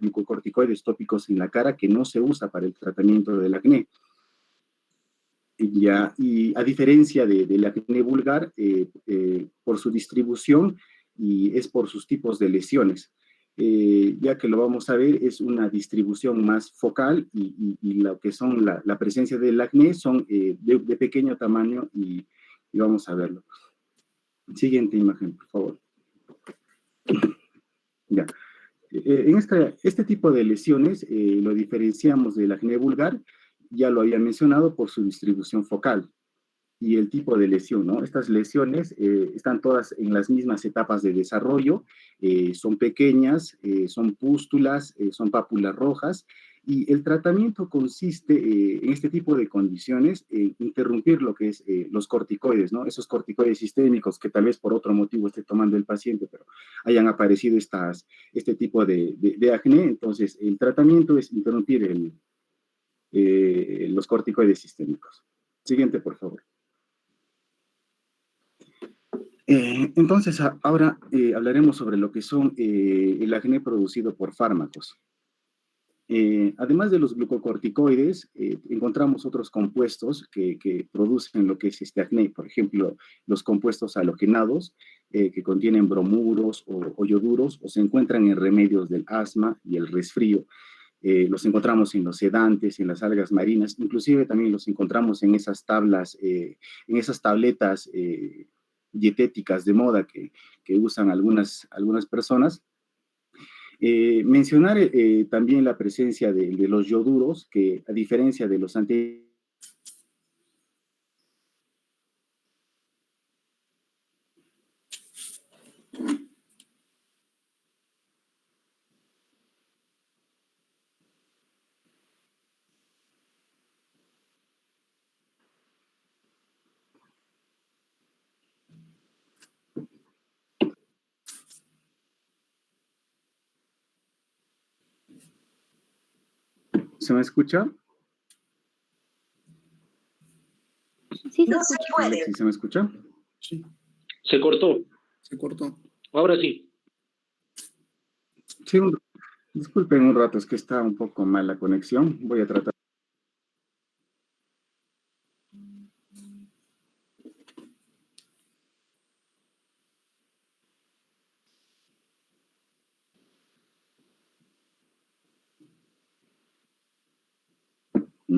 glucocorticoides tópicos en la cara que no se usa para el tratamiento del acné. Y a diferencia del acné vulgar, por su distribución y es por sus tipos de lesiones. Ya que lo vamos a ver, es una distribución más focal y lo que son la presencia del acné son de pequeño tamaño y vamos a verlo. Siguiente imagen, por favor. Ya. En este tipo de lesiones lo diferenciamos del acné vulgar, ya lo había mencionado, por su distribución focal y el tipo de lesión, ¿no? Estas lesiones están todas en las mismas etapas de desarrollo, son pequeñas, son pústulas, son pápulas rojas, y el tratamiento consiste en este tipo de condiciones, en interrumpir lo que es los corticoides, ¿no? Esos corticoides sistémicos que tal vez por otro motivo esté tomando el paciente, pero hayan aparecido este tipo de acné. Entonces, el tratamiento es interrumpir los corticoides sistémicos. Siguiente, por favor. Entonces, ahora hablaremos sobre lo que son el acné producido por fármacos. Además de los glucocorticoides, encontramos otros compuestos que producen lo que es este acné. Por ejemplo, los compuestos halogenados, que contienen bromuros o ioduros, o se encuentran en remedios del asma y el resfrío. Los encontramos en los sedantes, en las algas marinas, inclusive también los encontramos en esas tabletas dietéticas de moda que usan algunas personas. Mencionar también la presencia de los ioduros, que a diferencia de los anteriores, ¿se me escucha? Sí, No se se escucha. puede. ¿Sí se me escucha? Sí, Se cortó. se cortó. Ahora sí. Sí, disculpen un rato, es que está un poco mal la conexión. Voy a tratar.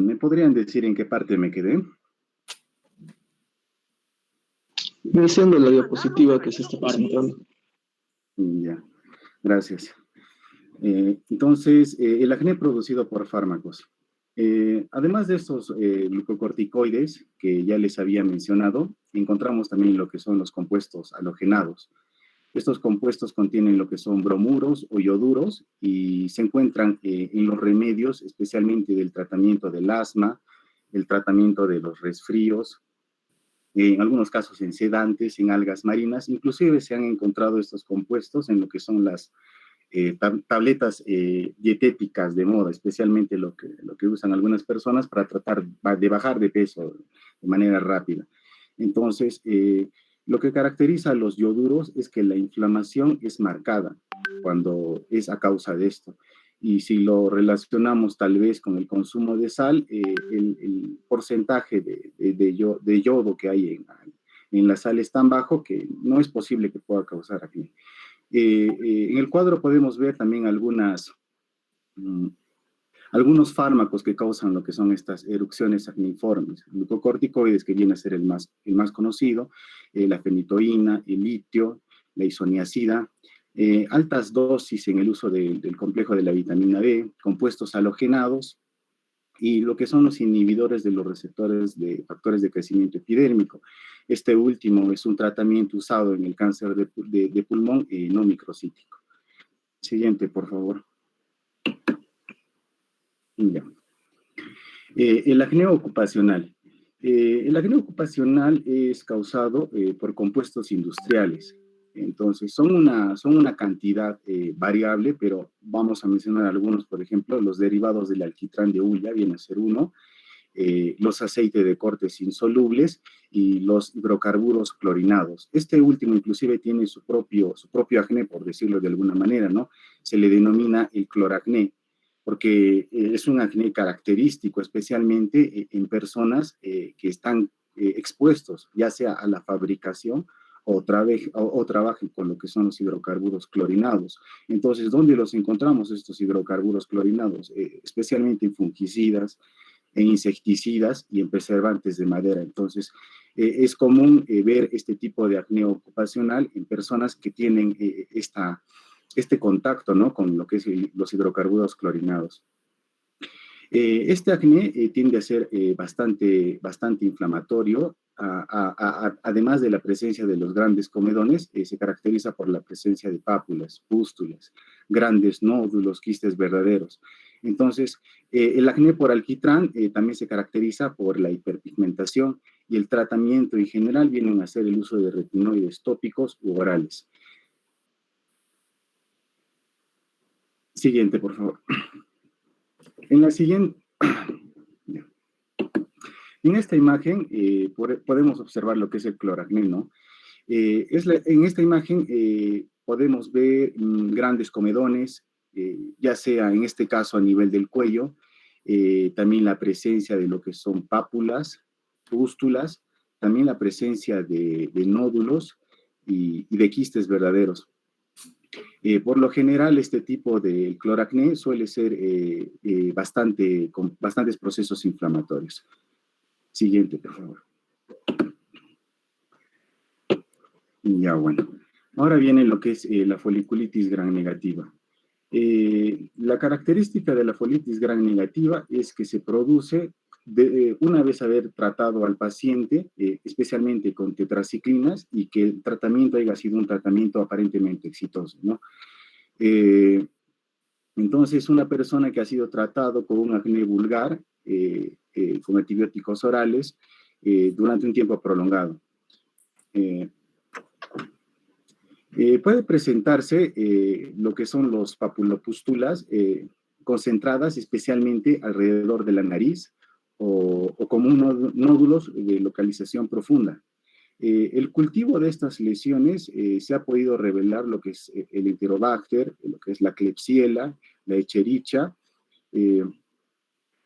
¿Me podrían decir en qué parte me quedé? Iniciando la diapositiva que se está presentando. Ya, gracias. Entonces, el acné producido por fármacos. Además de estos glucocorticoides que ya les había mencionado, encontramos también lo que son los compuestos halogenados. Estos compuestos contienen lo que son bromuros o ioduros y se encuentran en los remedios, especialmente del tratamiento del asma, el tratamiento de los resfríos, en algunos casos en sedantes, en algas marinas. Inclusive se han encontrado estos compuestos en lo que son las tabletas dietéticas de moda, especialmente lo que usan algunas personas para tratar de bajar de peso de manera rápida. Entonces, lo que caracteriza a los ioduros es que la inflamación es marcada cuando es a causa de esto. Y si lo relacionamos tal vez con el consumo de sal, el porcentaje de yodo que hay en la sal es tan bajo que no es posible que pueda causar acné. En el cuadro podemos ver también algunos fármacos que causan lo que son estas erupciones acneiformes. Glucocorticoides, que viene a ser el más conocido, la fenitoína, el litio, la isoniazida, altas dosis en el uso del complejo de la vitamina D, compuestos halogenados, y lo que son los inhibidores de los receptores de factores de crecimiento epidérmico. Este último es un tratamiento usado en el cáncer de pulmón no microcítico. Siguiente, por favor. Ya. El acné ocupacional. El acné ocupacional es causado por compuestos industriales. Entonces, son una cantidad variable, pero vamos a mencionar algunos, por ejemplo, los derivados del alquitrán de hulla, viene a ser uno, los aceites de cortes insolubles y los hidrocarburos clorinados. Este último inclusive tiene su propio acné, por decirlo de alguna manera, ¿no? Se le denomina el cloracné, porque es un acné característico, especialmente en personas que están expuestos, ya sea a la fabricación o trabajen con lo que son los hidrocarburos clorinados. Entonces, ¿dónde los encontramos estos hidrocarburos clorinados? Especialmente en fungicidas, en insecticidas y en preservantes de madera. Entonces, es común ver este tipo de acné ocupacional en personas que tienen este contacto, ¿no?, con lo que es los hidrocarburos clorinados. Este acné tiende a ser bastante inflamatorio. Además de la presencia de los grandes comedones, se caracteriza por la presencia de pápulas, pústulas, grandes nódulos, quistes verdaderos. Entonces, el acné por alquitrán también se caracteriza por la hiperpigmentación, y el tratamiento en general viene a ser el uso de retinoides tópicos u orales. Siguiente, por favor. En la siguiente, en esta imagen podemos observar lo que es el cloracné, ¿no? En esta imagen podemos ver grandes comedones, ya sea en este caso a nivel del cuello, también la presencia de lo que son pápulas, pústulas, también la presencia de nódulos y de quistes verdaderos. Por lo general, este tipo de cloracné suele ser con bastantes procesos inflamatorios. Siguiente, por favor. Ya, bueno. Ahora viene lo que es la foliculitis gran negativa. La característica de la folitis gran negativa es que se produce una vez haber tratado al paciente, especialmente con tetraciclinas, y que el tratamiento haya sido un tratamiento aparentemente exitoso, ¿no? Entonces, una persona que ha sido tratado con un acné vulgar, con antibióticos orales, durante un tiempo prolongado, puede presentarse lo que son los papulopústulas concentradas especialmente alrededor de la nariz o como nódulos de localización profunda. El cultivo de estas lesiones se ha podido revelar lo que es el Enterobacter, lo que es la Klebsiella, la Escherichia,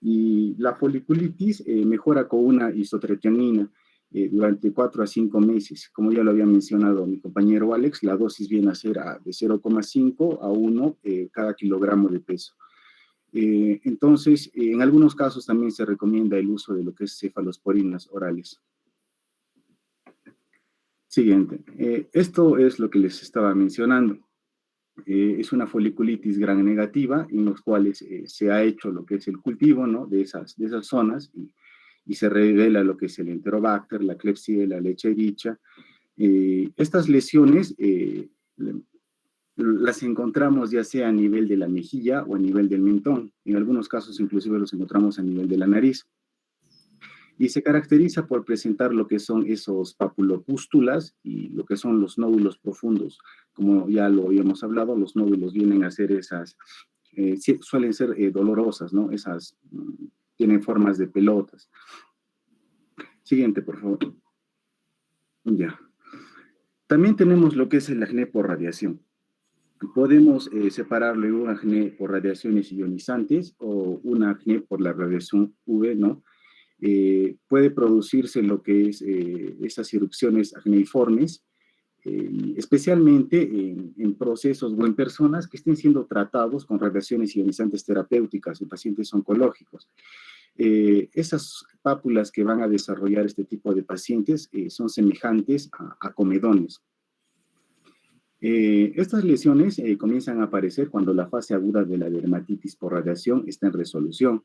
y la foliculitis mejora con una isotretianina durante 4 a 5 meses. Como ya lo había mencionado mi compañero Alex, la dosis viene a ser de 0,5 a 1 cada kilogramo de peso. Entonces, en algunos casos también se recomienda el uso de lo que es cefalosporinas orales. Siguiente. Esto es lo que les estaba mencionando. Es una foliculitis gran negativa en los cuales se ha hecho lo que es el cultivo, ¿no?, de esas zonas y se revela lo que es el Enterobacter, la Klebsiella, la Escherichia. Estas lesiones las encontramos ya sea a nivel de la mejilla o a nivel del mentón. En algunos casos inclusive los encontramos a nivel de la nariz. Y se caracteriza por presentar lo que son esos papulopústulas y lo que son los nódulos profundos. Como ya lo habíamos hablado, los nódulos vienen a ser esas, suelen ser dolorosas, ¿no? Esas tienen formas de pelotas. Siguiente, por favor. Ya. También tenemos lo que es el acné por radiación. Podemos separarlo en un acné por radiaciones ionizantes o un acné por la radiación UV, ¿no? Puede producirse lo que es esas erupciones acneiformes, especialmente en procesos o en personas que estén siendo tratados con radiaciones ionizantes terapéuticas en pacientes oncológicos. Esas pápulas que van a desarrollar este tipo de pacientes son semejantes a comedones. Estas lesiones comienzan a aparecer cuando la fase aguda de la dermatitis por radiación está en resolución.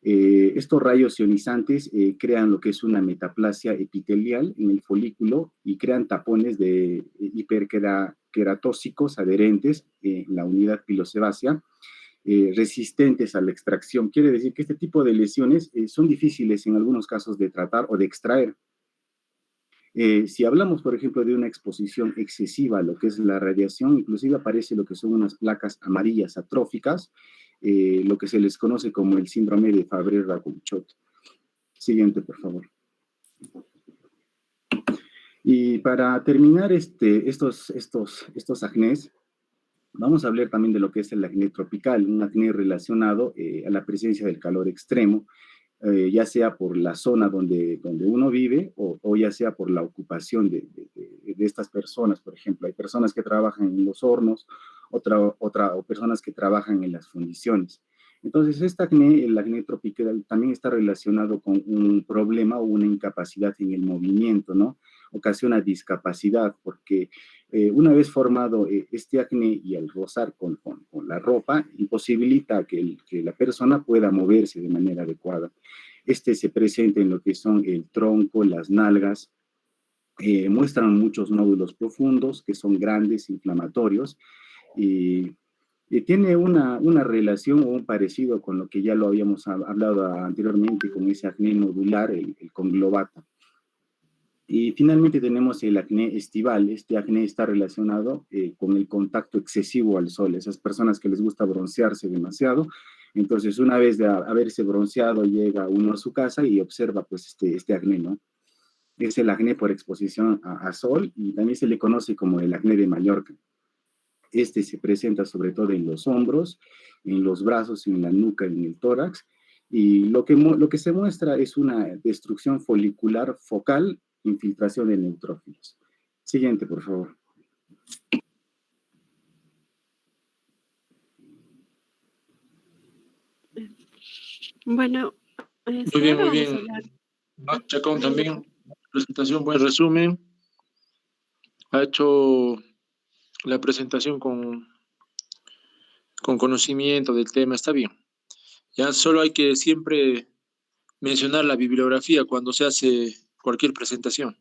Estos rayos ionizantes crean lo que es una metaplasia epitelial en el folículo y crean tapones de hiperqueratóxicos adherentes en la unidad pilosebácea, resistentes a la extracción. Quiere decir que este tipo de lesiones son difíciles en algunos casos de tratar o de extraer. Si hablamos, por ejemplo, de una exposición excesiva a lo que es la radiación, inclusive aparece lo que son unas placas amarillas atróficas, lo que se les conoce como el síndrome de Fabry-Racoulchot. Siguiente, por favor. Y para terminar estos acnés, vamos a hablar también de lo que es el acné tropical, un acné relacionado a la presencia del calor extremo, ya sea por la zona donde uno vive o ya sea por la ocupación de estas personas. Por ejemplo, hay personas que trabajan en los hornos, o personas que trabajan en las fundiciones. Entonces, el acné tropical, también está relacionado con un problema o una incapacidad en el movimiento, ¿no? Ocasiona discapacidad porque una vez formado este acné y al rozar con la ropa, imposibilita que la persona pueda moverse de manera adecuada. Se presenta en lo que son el tronco, las nalgas, muestran muchos nódulos profundos que son grandes, inflamatorios, y tiene una relación o un parecido con lo que ya lo habíamos hablado anteriormente, con ese acné nodular, el conglobata. Y finalmente tenemos el acné estival. Este acné está relacionado con el contacto excesivo al sol. Esas personas que les gusta broncearse demasiado, entonces una vez de haberse bronceado llega uno a su casa y observa pues este acné, ¿no? Es el acné por exposición a sol y también se le conoce como el acné de Mallorca. Se presenta sobre todo en los hombros, en los brazos, en la nuca, en el tórax, y lo que se muestra es una destrucción folicular focal, infiltración de neutrófilos. Siguiente, por favor. Bueno, Muy bien, ahora muy vamos a bien. hablar. Chacón también, presentación, buen resumen. Ha hecho la presentación con conocimiento del tema, está bien. Ya solo hay que siempre mencionar la bibliografía cuando se hace cualquier presentación.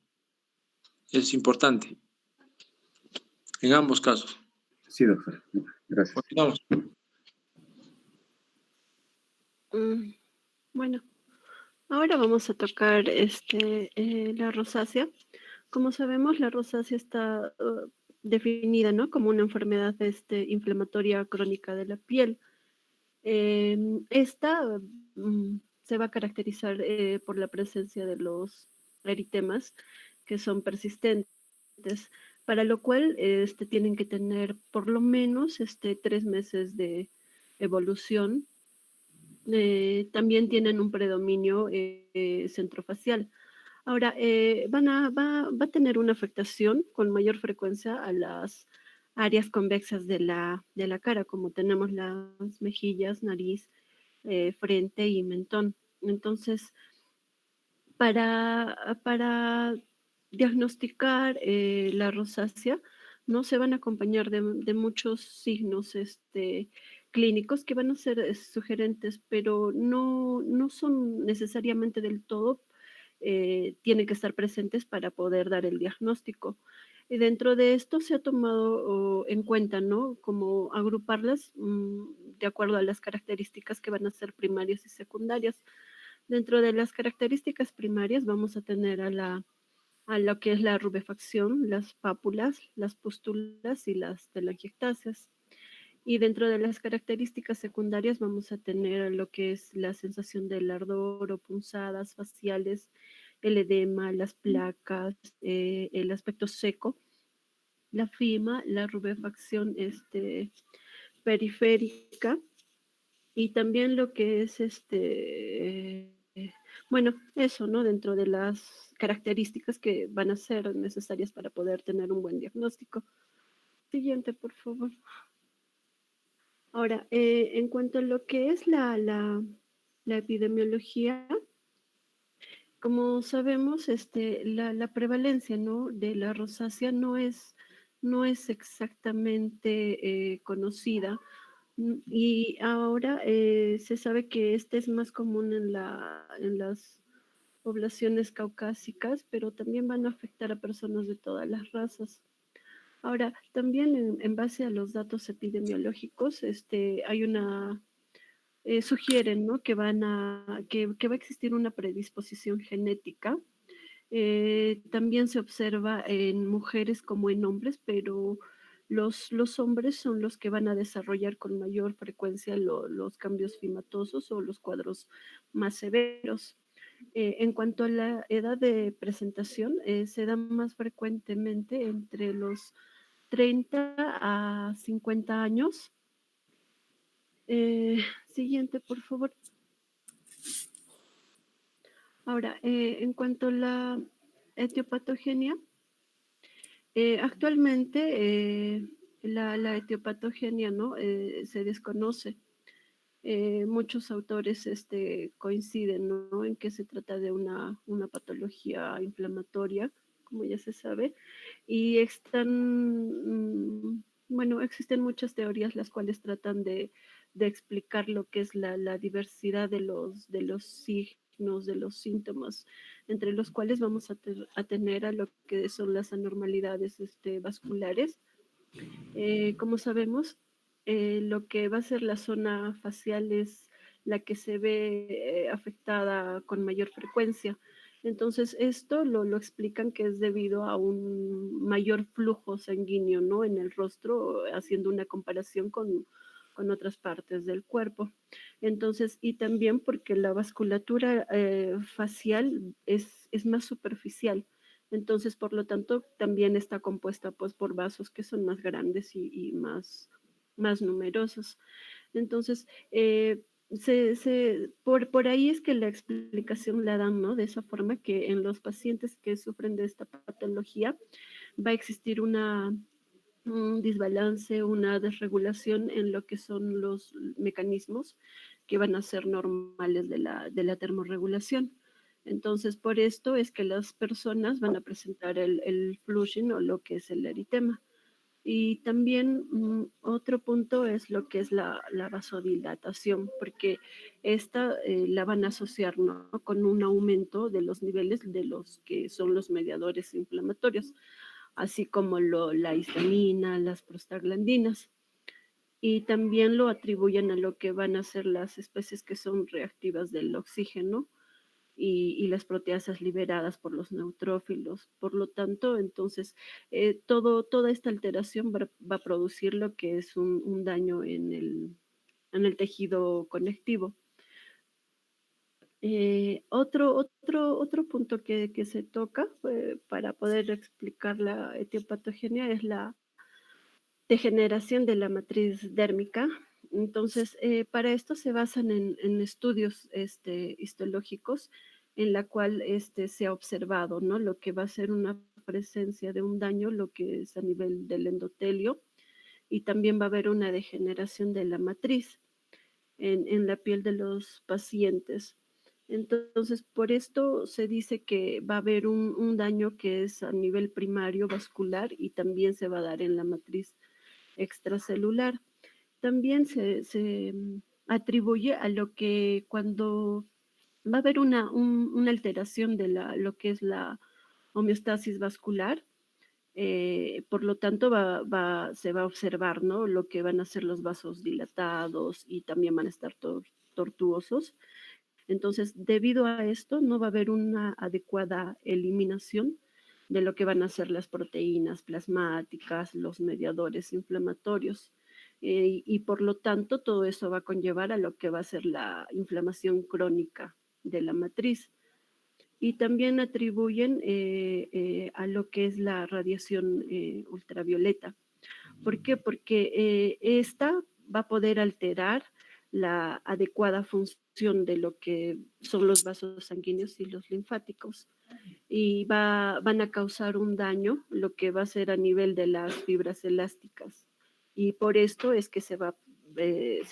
Es importante, en ambos casos. Sí, doctor. Gracias. Continuamos. Bueno, ahora vamos a tocar la rosácea. Como sabemos, la rosácea está definida, ¿no?, como una enfermedad inflamatoria crónica de la piel. Esta se va a caracterizar por la presencia de los eritemas que son persistentes, para lo cual tienen que tener por lo menos 3 meses de evolución. También tienen un predominio centrofacial. Ahora, va a tener una afectación con mayor frecuencia a áreas convexas de la cara, como tenemos las mejillas, nariz, frente y mentón. Entonces, para diagnosticar la rosácea, no se van a acompañar de muchos signos clínicos que van a ser sugerentes, pero no son necesariamente del todo, tienen que estar presentes para poder dar el diagnóstico. Y dentro de esto se ha tomado en cuenta, ¿no? Como agruparlas de acuerdo a las características que van a ser primarias y secundarias. Dentro de las características primarias vamos a tener a lo que es la rubefacción, las pápulas, las pústulas y las telangiectasias. Y dentro de las características secundarias vamos a tener lo que es la sensación del ardor o punzadas faciales, el edema, las placas, el aspecto seco, la fima, la rubefacción periférica y también lo que es bueno, eso, ¿no? Dentro de las características que van a ser necesarias para poder tener un buen diagnóstico. Siguiente, por favor. Ahora, en cuanto a lo que es la epidemiología, como sabemos, la prevalencia, ¿no? de la rosácea no es exactamente conocida. Y ahora se sabe que este es más común en las poblaciones caucásicas, pero también van a afectar a personas de todas las razas. Ahora, también en base a los datos epidemiológicos, hay sugieren, ¿no? que va a existir una predisposición genética. También se observa en mujeres como en hombres, pero los hombres son los que van a desarrollar con mayor frecuencia los cambios fimatosos o los cuadros más severos. En cuanto a la edad de presentación, se da más frecuentemente entre los 30 a 50 años. Siguiente, por favor. Ahora, en cuanto a la etiopatogenia, actualmente la etiopatogenia, ¿no? Se desconoce. Muchos autores coinciden, ¿no? en que se trata de una patología inflamatoria, como ya se sabe, y bueno, existen muchas teorías las cuales tratan de explicar lo que es la diversidad de los signos, de los síntomas, entre los cuales vamos a tener a lo que son las anormalidades vasculares. Como sabemos, lo que va a ser la zona facial es la que se ve afectada con mayor frecuencia. Entonces, esto lo explican que es debido a un mayor flujo sanguíneo, ¿no? en el rostro, haciendo una comparación con otras partes del cuerpo. Entonces, y también porque la vasculatura facial es más superficial. Entonces, por lo tanto, también está compuesta pues, por vasos que son más grandes y más numerosos. Entonces, por ahí es que la explicación la dan, ¿no? De esa forma que en los pacientes que sufren de esta patología va a existir un desbalance, una desregulación en lo que son los mecanismos que van a ser normales de la termorregulación. Entonces, por esto es que las personas van a presentar el flushing o lo que es el eritema. Y también otro punto es lo que es la vasodilatación, porque esta la van a asociar, ¿no? con un aumento de los niveles de los que son los mediadores inflamatorios, así como la histamina, las prostaglandinas. Y también lo atribuyen a lo que van a ser las especies que son reactivas del oxígeno y las proteasas liberadas por los neutrófilos. Por lo tanto, entonces, toda esta alteración va a producir lo que es un daño en el tejido conectivo. Otro punto que se toca para poder explicar la etiopatogenia es la degeneración de la matriz dérmica. Entonces, para esto se basan en estudios histológicos en la cual se ha observado, ¿no? Lo que va a ser una presencia de un daño, lo que es a nivel del endotelio, y también va a haber una degeneración de la matriz en la piel de los pacientes. Entonces, por esto se dice que va a haber un daño que es a nivel primario vascular y también se va a dar en la matriz extracelular. También se atribuye a lo que cuando va a haber una alteración de lo que es la homeostasis vascular, por lo tanto se va a observar, ¿no? Lo que van a ser los vasos dilatados y también van a estar tortuosos. Entonces, debido a esto, no va a haber una adecuada eliminación de lo que van a ser las proteínas plasmáticas, los mediadores inflamatorios. Y por lo tanto, todo eso va a conllevar a lo que va a ser la inflamación crónica de la matriz. Y también atribuyen a lo que es la radiación ultravioleta. ¿Por qué? Porque esta va a poder alterar la adecuada función de lo que son los vasos sanguíneos y los linfáticos y van a causar un daño, lo que va a ser a nivel de las fibras elásticas. Y por esto es que se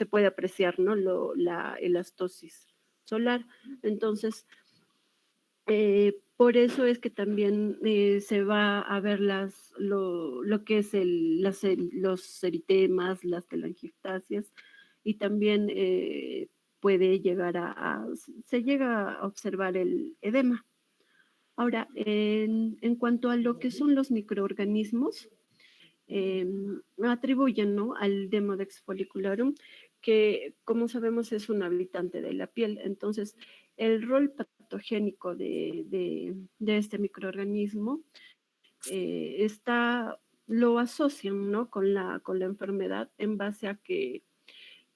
puede apreciar, ¿no? La elastosis solar. Entonces, por eso es que también se va a ver lo que es los eritemas, las telangiectasias, y también puede llegar se llega a observar el edema. Ahora, en cuanto a lo que son los microorganismos, atribuyen, ¿no?, al Demodex follicularum, que como sabemos es un habitante de la piel. Entonces, el rol patogénico de este microorganismo lo asocian, ¿no?, con la enfermedad en base a que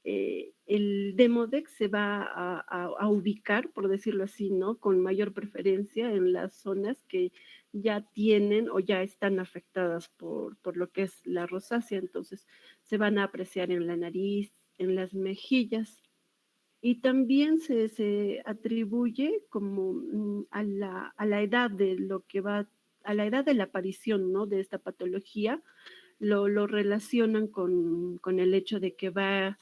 el Demodex se va a ubicar, por decirlo así, ¿no?, con mayor preferencia en las zonas que ya tienen o ya están afectadas por lo que es la rosácea. Entonces, se van a apreciar en la nariz, en las mejillas. Y también se atribuye como a la edad de lo que va, a la edad de la aparición, ¿no?, de esta patología, lo relacionan con el hecho de que va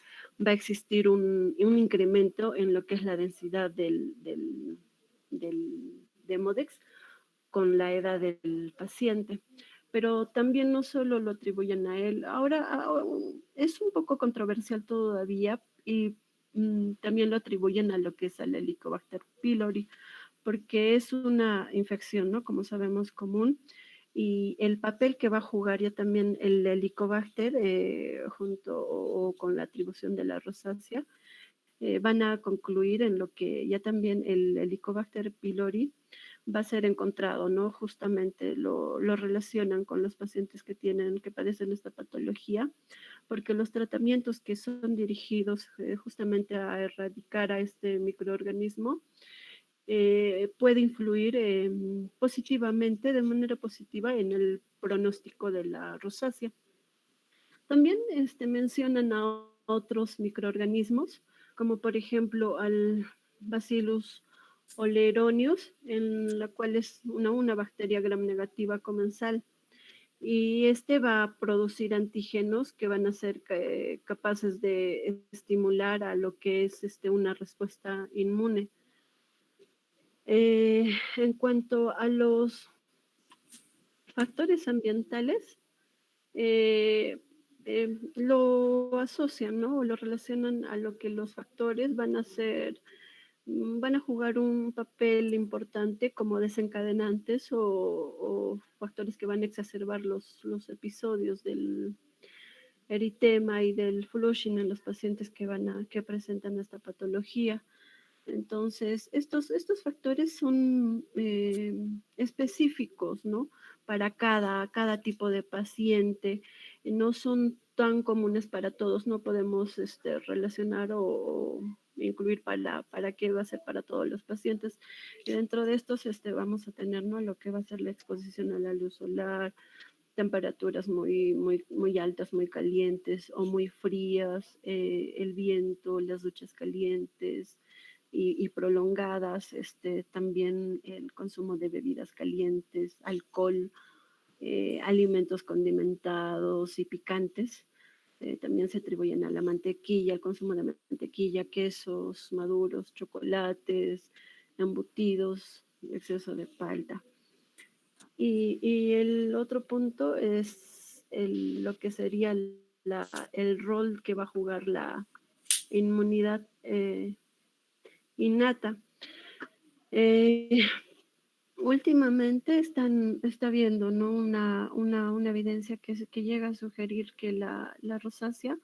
a existir un incremento en lo que es la densidad del Demodex con la edad del paciente. Pero también no solo lo atribuyen a él. Ahora es un poco controversial todavía y también lo atribuyen a lo que es al Helicobacter pylori, porque es una infección, ¿no?, como sabemos, común, y el papel que va a jugar ya también el Helicobacter junto o con la atribución de la rosácea, van a concluir en lo que ya también el Helicobacter pylori va a ser encontrado, ¿no? Justamente lo relacionan con los pacientes que padecen esta patología, porque los tratamientos que son dirigidos justamente a erradicar a este microorganismo puede influir positivamente, de manera positiva, en el pronóstico de la rosácea. También mencionan a otros microorganismos, como por ejemplo al Bacillus oleronius, en la cual es una bacteria gram negativa comensal. Y va a producir antígenos que van a ser capaces de estimular a lo que es una respuesta inmune. En cuanto a los factores ambientales, lo asocian, ¿no?, o lo relacionan a lo que los factores van a jugar un papel importante como desencadenantes o factores que van a exacerbar los episodios del eritema y del flushing en los pacientes que presentan esta patología. Entonces, estos factores son específicos, ¿no?, para cada tipo de paciente. No son tan comunes para todos, no podemos relacionar o incluir para qué va a ser para todos los pacientes. Y dentro de estos vamos a tener, ¿no?, lo que va a ser la exposición a la luz solar, temperaturas muy altas, muy calientes o muy frías, el viento, las duchas calientes, y prolongadas, también el consumo de bebidas calientes, alcohol, alimentos condimentados y picantes, también se atribuyen a la mantequilla, al consumo de mantequilla, quesos maduros, chocolates, embutidos, exceso de palta. Y el otro punto es lo que sería el rol que va a jugar la inmunidad innata. Eh, Últimamente está viendo, ¿no? una evidencia que llega a sugerir que la rosácea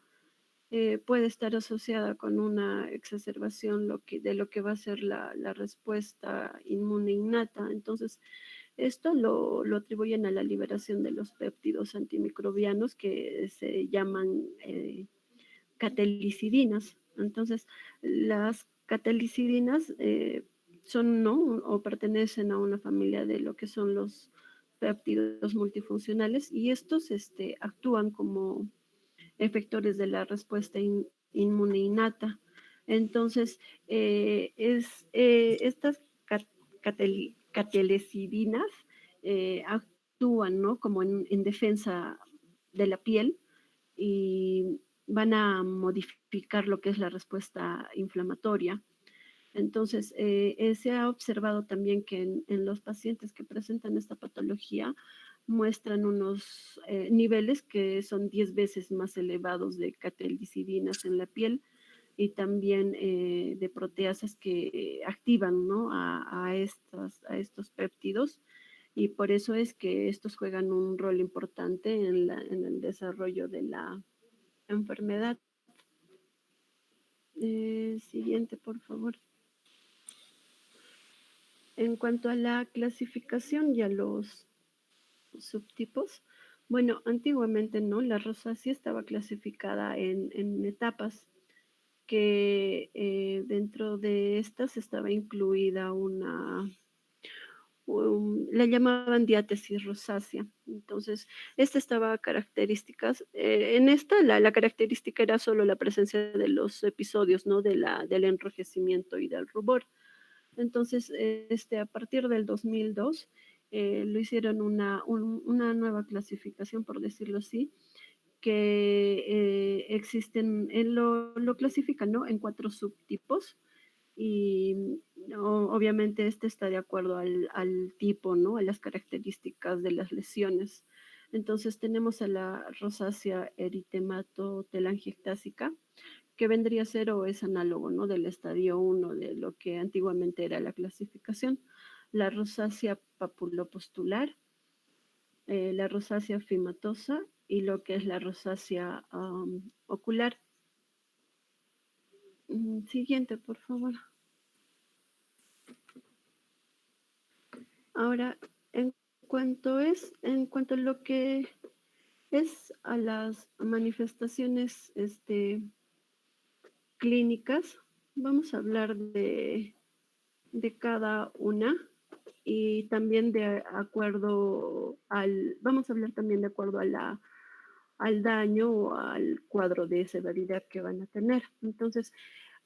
puede estar asociada con una exacerbación de lo que va a ser la respuesta inmune innata. Entonces, esto lo atribuyen a la liberación de los péptidos antimicrobianos que se llaman catalicidinas. Entonces, las catalicidinas son, ¿no? O pertenecen a una familia de lo que son los péptidos multifuncionales y estos actúan como efectores de la respuesta inmune innata. Entonces, estas catalicidinas actúan, ¿no? Como en defensa de la piel y van a modificar lo que es la respuesta inflamatoria. Entonces, se ha observado también que en los pacientes que presentan esta patología muestran unos niveles que son 10 veces más elevados de catalicidinas en la piel y también de proteasas que activan, ¿no? a estos péptidos y por eso es que estos juegan un rol importante en el desarrollo de la enfermedad. Siguiente, por favor. En cuanto a la clasificación y a los subtipos, bueno, antiguamente no, la rosácea estaba clasificada en etapas que dentro de estas estaba incluida la llamaban diátesis rosácea. Entonces, esta estaba características, en esta la característica era solo la presencia de los episodios, ¿no? Del enrojecimiento y del rubor. Entonces, a partir del 2002, lo hicieron una nueva clasificación, por decirlo así, que lo clasifican, ¿no? En 4 subtipos y obviamente este está de acuerdo al tipo, ¿no? A las características de las lesiones. Entonces tenemos a la rosácea eritematotelangiectásica, que vendría a ser o es análogo, ¿no? Del estadio 1 de lo que antiguamente era la clasificación. La rosácea papulopustular, la rosácea fimatosa y lo que es la rosácea ocular. Siguiente, por favor. Ahora, en cuanto a lo que es a las manifestaciones clínicas, vamos a hablar de cada una y también vamos a hablar también de acuerdo al daño o al cuadro de severidad que van a tener. Entonces,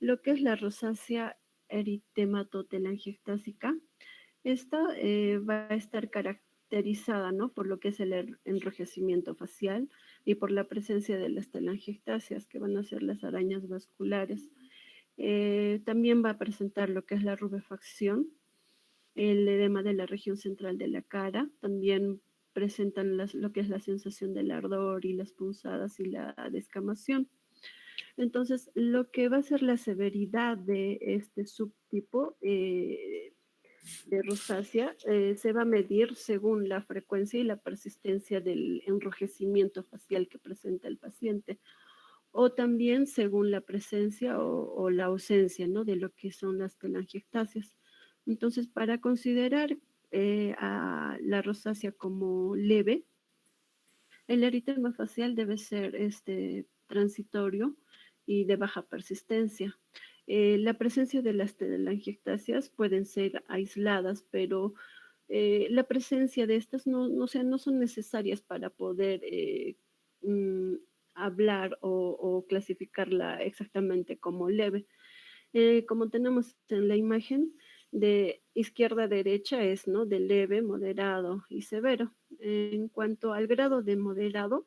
lo que es la rosácea eritematotelangiectásica, esta va a estar caracterizada, ¿no? Por lo que es el enrojecimiento facial y por la presencia de las telangiectasias, que van a ser las arañas vasculares. También va a presentar lo que es la rubefacción, el edema de la región central de la cara, también presentan lo que es la sensación del ardor y las punzadas y la descamación. Entonces, lo que va a ser la severidad de este subtipo de rosácea se va a medir según la frecuencia y la persistencia del enrojecimiento facial que presenta el paciente o también según la presencia o la ausencia, ¿no? De lo que son las telangiectasias. Entonces, para considerar a la rosácea como leve, el eritema facial debe ser transitorio y de baja persistencia. La presencia de las telangiectasias pueden ser aisladas, pero la presencia de estas no son necesarias para poder hablar o clasificarla exactamente como leve. Como tenemos en la imagen, de izquierda a derecha es, ¿no? De leve, moderado y severo. En cuanto al grado de moderado,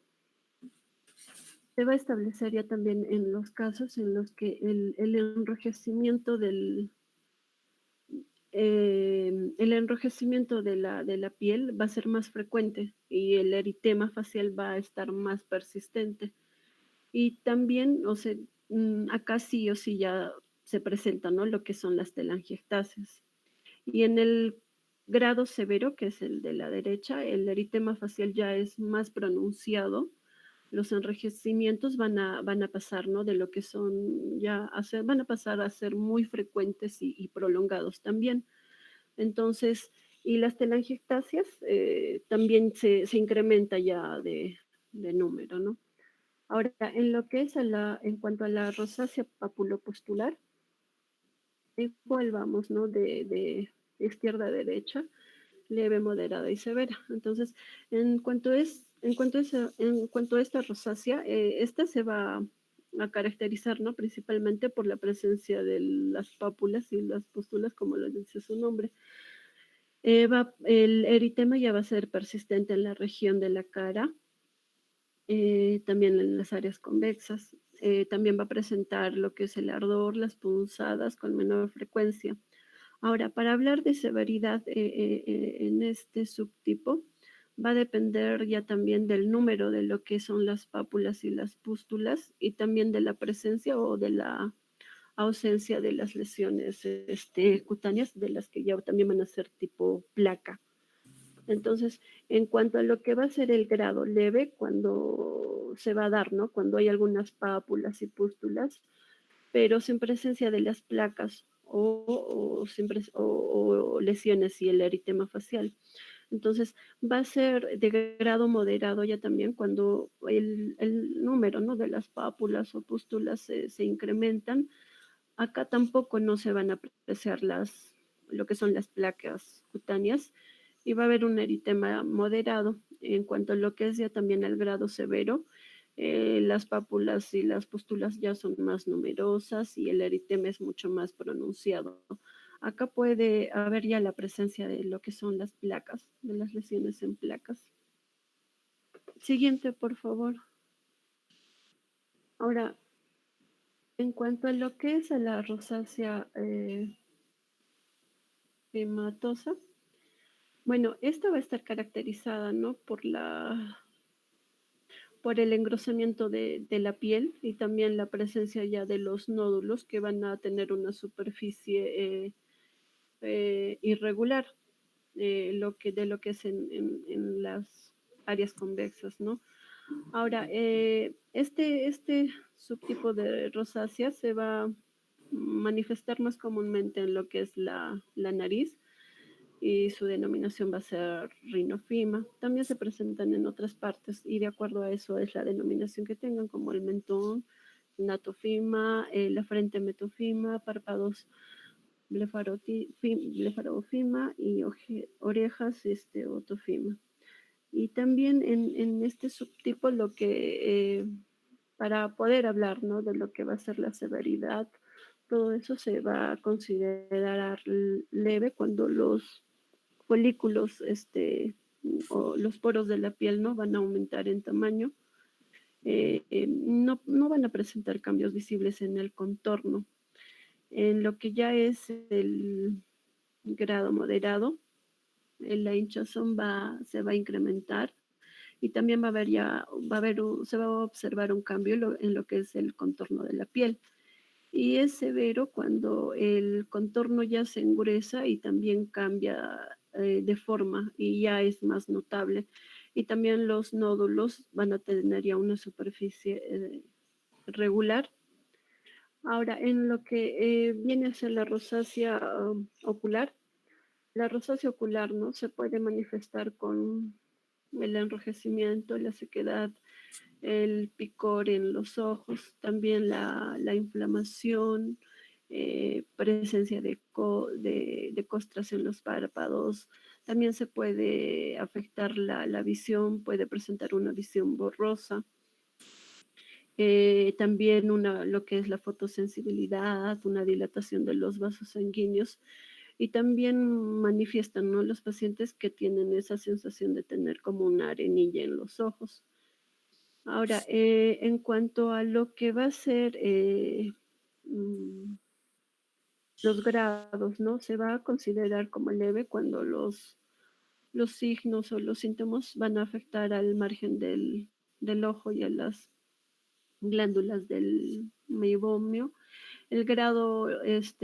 se va a establecer ya también en los casos en los que el enrojecimiento de la piel va a ser más frecuente y el eritema facial va a estar más persistente. Y también, o sea, acá sí o sí ya se presenta, ¿no? Lo que son las telangiectasias. Y en el grado severo, que es el de la derecha, el eritema facial ya es más pronunciado. Los enrojecimientos van a pasar, ¿no? De lo que son van a pasar a ser muy frecuentes y prolongados también. Entonces, y las telangiectasias también se incrementa ya de número, ¿no? Ahora, en lo que es en cuanto a la rosácea papulopustular, igual vamos, ¿no? De izquierda a derecha, leve, moderada y severa. Entonces, en cuanto a esta rosácea, esta se va a caracterizar, ¿no? Principalmente por la presencia de las pápulas y las pústulas, como lo dice su nombre. El eritema ya va a ser persistente en la región de la cara, también en las áreas convexas. También va a presentar lo que es el ardor, las punzadas con menor frecuencia. Ahora, para hablar de severidad en este subtipo, va a depender ya también del número de lo que son las pápulas y las pústulas y también de la presencia o de la ausencia de las lesiones cutáneas, de las que ya también van a ser tipo placa. Entonces, en cuanto a lo que va a ser el grado leve, cuando se va a dar, ¿no? Cuando hay algunas pápulas y pústulas, pero sin presencia de las placas o lesiones y el eritema facial. Entonces, va a ser de grado moderado ya también cuando el número, ¿no? De las pápulas o pústulas se incrementan. Acá tampoco no se van a apreciar lo que son las placas cutáneas y va a haber un eritema moderado. En cuanto a lo que es ya también el grado severo, las pápulas y las pústulas ya son más numerosas y el eritema es mucho más pronunciado. Acá puede haber ya la presencia de lo que son las placas, de las lesiones en placas. Siguiente, por favor. Ahora, en cuanto a lo que es a la rosácea hematosa, bueno, esta va a estar caracterizada, ¿no? Por el engrosamiento de la piel y también la presencia ya de los nódulos que van a tener una superficie irregular, de lo que es en las áreas convexas, ¿no? Ahora, este subtipo de rosácea se va a manifestar más comúnmente en lo que es la nariz y su denominación va a ser rinofima. También se presentan en otras partes y de acuerdo a eso es la denominación que tengan, como el mentón, natofima, la frente metofima, párpados blefarofima y orejas otofima. Y también en este subtipo lo que, para poder hablar, ¿no? De lo que va a ser la severidad, todo eso se va a considerar leve cuando los folículos o los poros de la piel no van a aumentar en tamaño. No van a presentar cambios visibles en el contorno. En lo que ya es el grado moderado, la hinchazón se va a incrementar y también se va a observar un cambio en lo que es el contorno de la piel. Y es severo cuando el contorno ya se engruesa y también cambia de forma y ya es más notable. Y también los nódulos van a tener ya una superficie regular. Ahora, en lo que viene a ser la rosácea ocular, la rosácea ocular, ¿no? Se puede manifestar con el enrojecimiento, la sequedad, el picor en los ojos, también la inflamación, presencia de costras en los párpados. También se puede afectar la visión, puede presentar una visión borrosa. También lo que es la fotosensibilidad, una dilatación de los vasos sanguíneos y también manifiestan, ¿no? Los pacientes que tienen esa sensación de tener como una arenilla en los ojos. Ahora, en cuanto a lo que va a ser los grados, ¿no? Se va a considerar como leve cuando los signos o los síntomas van a afectar al margen del ojo y a las glándulas del meibomio. El grado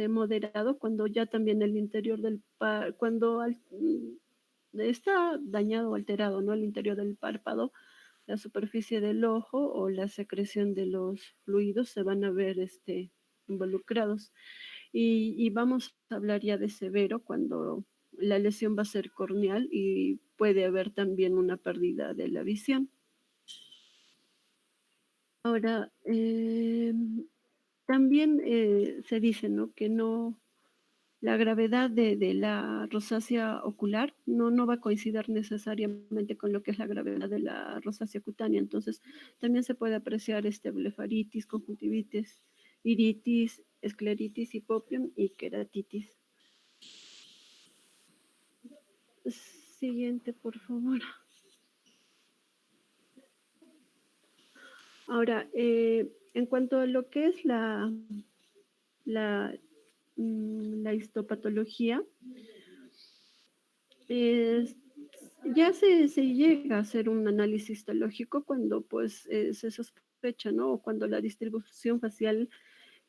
moderado, cuando ya también el interior cuando está dañado o alterado, ¿no? El interior del párpado, la superficie del ojo o la secreción de los fluidos se van a ver involucrados. Y vamos a hablar ya de severo cuando la lesión va a ser corneal y puede haber también una pérdida de la visión. Ahora, también se dice, ¿no? Que no, la gravedad de la rosácea ocular no va a coincidir necesariamente con lo que es la gravedad de la rosácea cutánea. Entonces, también se puede apreciar blefaritis, conjuntivitis, iritis, escleritis, hipopión y queratitis. Siguiente, por favor. Ahora, en cuanto a lo que es la histopatología, ya se llega a hacer un análisis histológico cuando pues se sospecha, ¿no? O cuando la distribución facial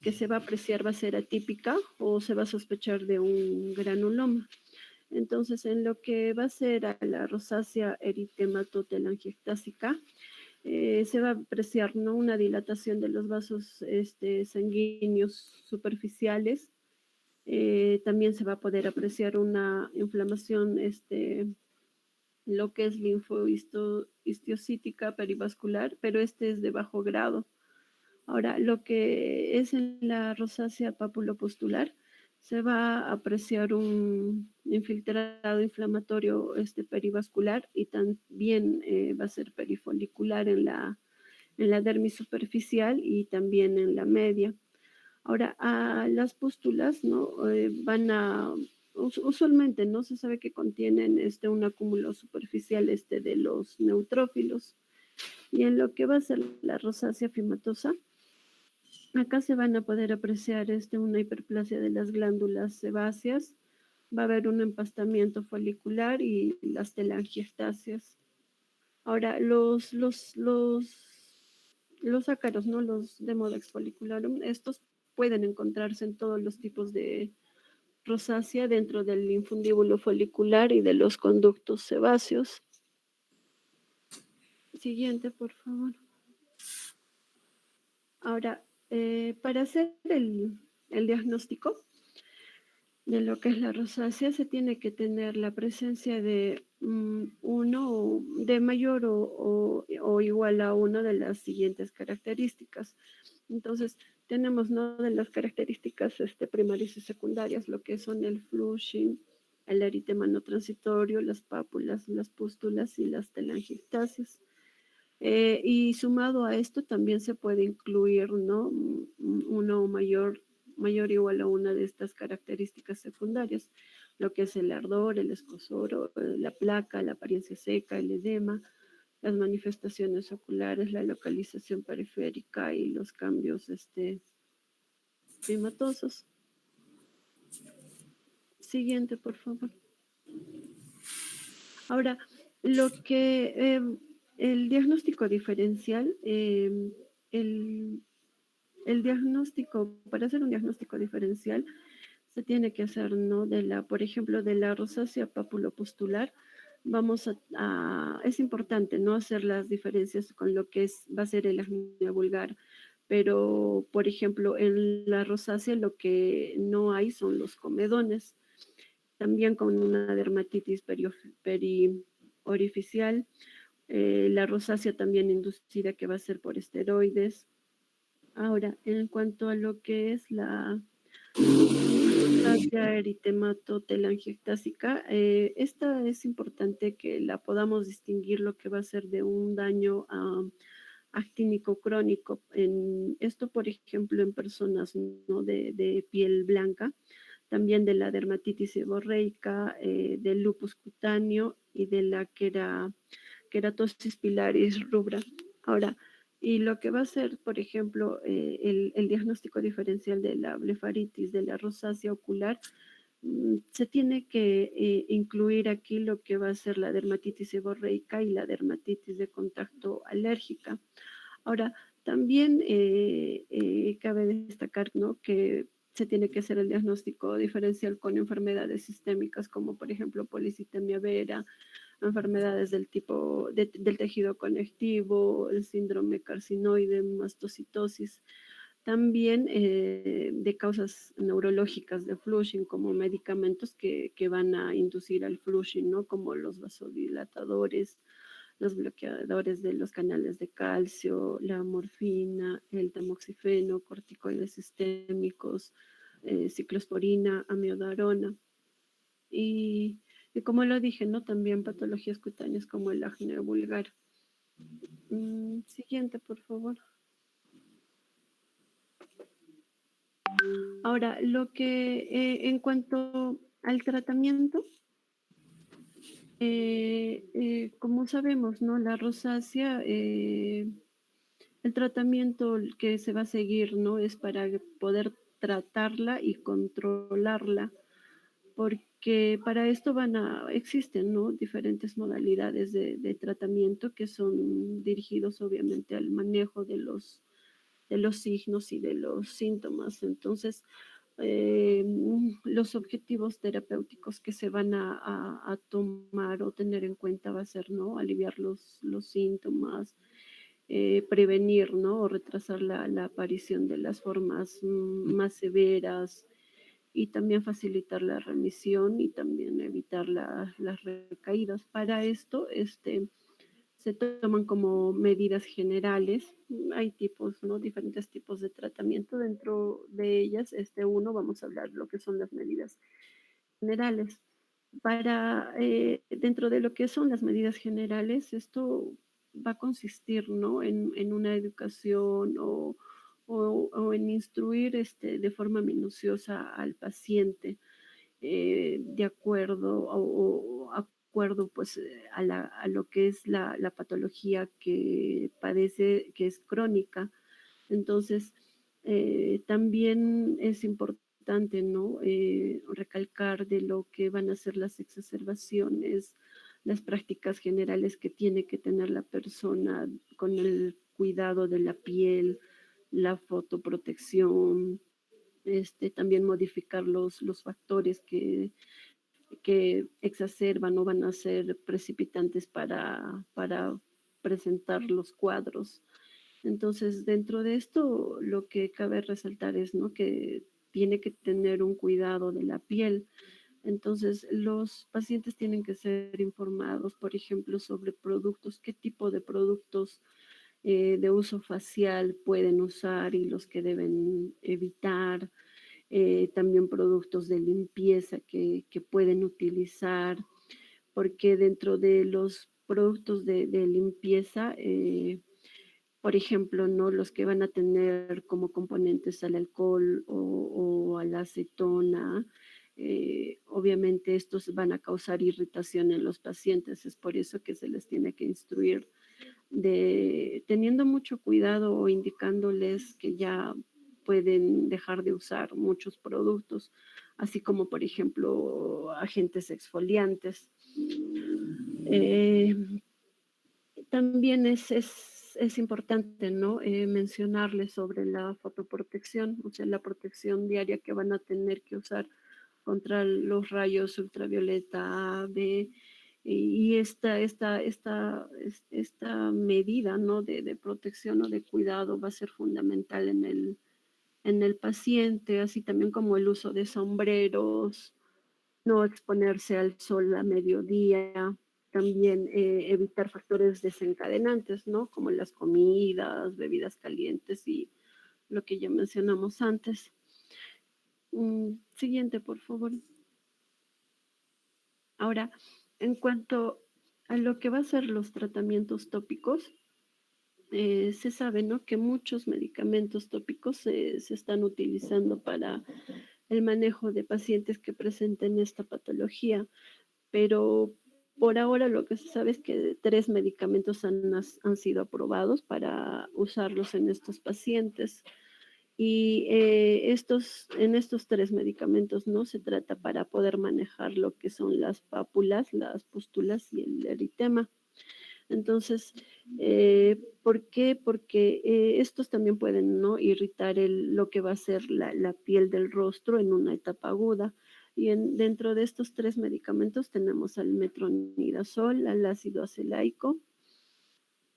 que se va a apreciar va a ser atípica o se va a sospechar de un granuloma. Entonces, en lo que va a ser a la rosácea eritematotelangiectásica, se va a apreciar, ¿no? Una dilatación de los vasos sanguíneos superficiales. También se va a poder apreciar una inflamación, lo que es linfohistiocítica perivascular, pero es de bajo grado. Ahora, lo que es en la rosácea papulopustular, se va a apreciar un infiltrado inflamatorio perivascular y también va a ser perifolicular en la dermis superficial y también en la media. Ahora, a las pústulas, ¿no? Usualmente no se sabe que contienen un acúmulo superficial de los neutrófilos. Y en lo que va a ser la rosácea fimatosa, acá se van a poder apreciar una hiperplasia de las glándulas sebáceas, va a haber un empastamiento folicular y las telangiectasias. Ahora, los ácaros, ¿no? Los Demodex follicularum, estos pueden encontrarse en todos los tipos de rosácea dentro del infundíbulo folicular y de los conductos sebáceos. Siguiente, por favor. Ahora, para hacer el diagnóstico de lo que es la rosácea, se tiene que tener la presencia de uno de mayor o igual a una de las siguientes características. Entonces, tenemos, ¿no? De las características primarias y secundarias, lo que son el flushing, el eritema no transitorio, las pápulas, las pústulas y las telangiectasias. Y sumado a esto también se puede incluir, ¿no? Uno mayor o igual a una de estas características secundarias, lo que es el ardor, el escozor, la placa, la apariencia seca, el edema, las manifestaciones oculares, la localización periférica y los cambios fimatosos. Siguiente, por favor. Ahora, lo que el diagnóstico diferencial, el diagnóstico, para hacer un diagnóstico diferencial, se tiene que hacer, ¿no? Por ejemplo, de la rosácea papulopustular, es importante no hacer las diferencias con lo que va a ser el acné vulgar, pero, por ejemplo, en la rosácea lo que no hay son los comedones, también con una dermatitis periorificial, la rosácea también inducida que va a ser por esteroides. Ahora, en cuanto a lo que es la rosácea eritematotelangiectásica, esta es importante que la podamos distinguir lo que va a ser de un daño actínico crónico. Esto, por ejemplo, en personas, ¿no? de piel blanca, también de la dermatitis seborreica, del lupus cutáneo y de la queratosis pilaris rubra. Ahora, y lo que va a ser, por ejemplo, el diagnóstico diferencial de la blefaritis, de la rosácea ocular, se tiene que incluir aquí lo que va a ser la dermatitis seborreica y la dermatitis de contacto alérgica. Ahora, también cabe destacar, ¿no?, que se tiene que hacer el diagnóstico diferencial con enfermedades sistémicas como por ejemplo policitemia vera, enfermedades del tipo del tejido conectivo, el síndrome carcinoide, mastocitosis, también de causas neurológicas de flushing, como medicamentos que van a inducir al flushing, ¿no? Como los vasodilatadores, los bloqueadores de los canales de calcio, la morfina, el tamoxifeno, corticoides sistémicos, ciclosporina, amiodarona. Y como lo dije, ¿no? También patologías cutáneas como el acné vulgar. Siguiente, por favor. Ahora, lo que en cuanto al tratamiento, como sabemos, ¿no? La rosácea, el tratamiento que se va a seguir, ¿no? Es para poder tratarla y controlarla, porque para esto existen, ¿no? Diferentes modalidades de tratamiento que son dirigidos obviamente al manejo de los signos y de los síntomas. Entonces, los objetivos terapéuticos que se van a tomar o tener en cuenta va a ser, ¿no? Aliviar los síntomas, prevenir, ¿no? O retrasar la aparición de las formas más severas y también facilitar la remisión y también evitar las recaídas. Para esto, se toman como medidas generales. Hay tipos, ¿no? Diferentes tipos de tratamiento. Dentro de ellas, uno, vamos a hablar lo que son las medidas generales. Dentro de lo que son las medidas generales, esto va a consistir, ¿no? En una educación o en instruir de forma minuciosa al paciente de acuerdo o acuerdo pues a lo que es la patología que padece, que es crónica. Entonces, también es importante, ¿no? Recalcar de lo que van a ser las exacerbaciones, las prácticas generales que tiene que tener la persona con el cuidado de la piel, la fotoprotección, también modificar los factores que exacerban o van a ser precipitantes para presentar los cuadros. Entonces, dentro de esto, lo que cabe resaltar es, ¿no?, que tiene que tener un cuidado de la piel. Entonces, los pacientes tienen que ser informados, por ejemplo, sobre productos, qué tipo de productos de uso facial pueden usar y los que deben evitar, también productos de limpieza que pueden utilizar, porque dentro de los productos de limpieza, por ejemplo, ¿no?, los que van a tener como componentes al alcohol o a la acetona, obviamente estos van a causar irritación en los pacientes. Es por eso que se les tiene que instruir teniendo mucho cuidado o indicándoles que ya pueden dejar de usar muchos productos, así como por ejemplo agentes exfoliantes. Eh, También es importante, ¿no?, mencionarles sobre la fotoprotección, o sea, la protección diaria que van a tener que usar contra los rayos ultravioleta A, B, y esta medida, ¿no?, de protección o de cuidado va a ser fundamental en el paciente, así también como el uso de sombreros, no exponerse al sol a mediodía, también evitar factores desencadenantes, ¿no?, como las comidas, bebidas calientes y lo que ya mencionamos antes. Siguiente, por favor. Ahora, en cuanto a lo que va a ser los tratamientos tópicos, se sabe, ¿no?, que muchos medicamentos tópicos se están utilizando para el manejo de pacientes que presenten esta patología, pero por ahora lo que se sabe es que 3 medicamentos han sido aprobados para usarlos en estos pacientes. Y en estos 3 medicamentos, ¿no? Se trata para poder manejar lo que son las pápulas, las pústulas y el eritema. Entonces, ¿por qué? Porque estos también pueden, ¿no? Irritar lo que va a ser la piel del rostro en una etapa aguda. Y dentro de estos 3 medicamentos tenemos al metronidazol, al ácido acelaico,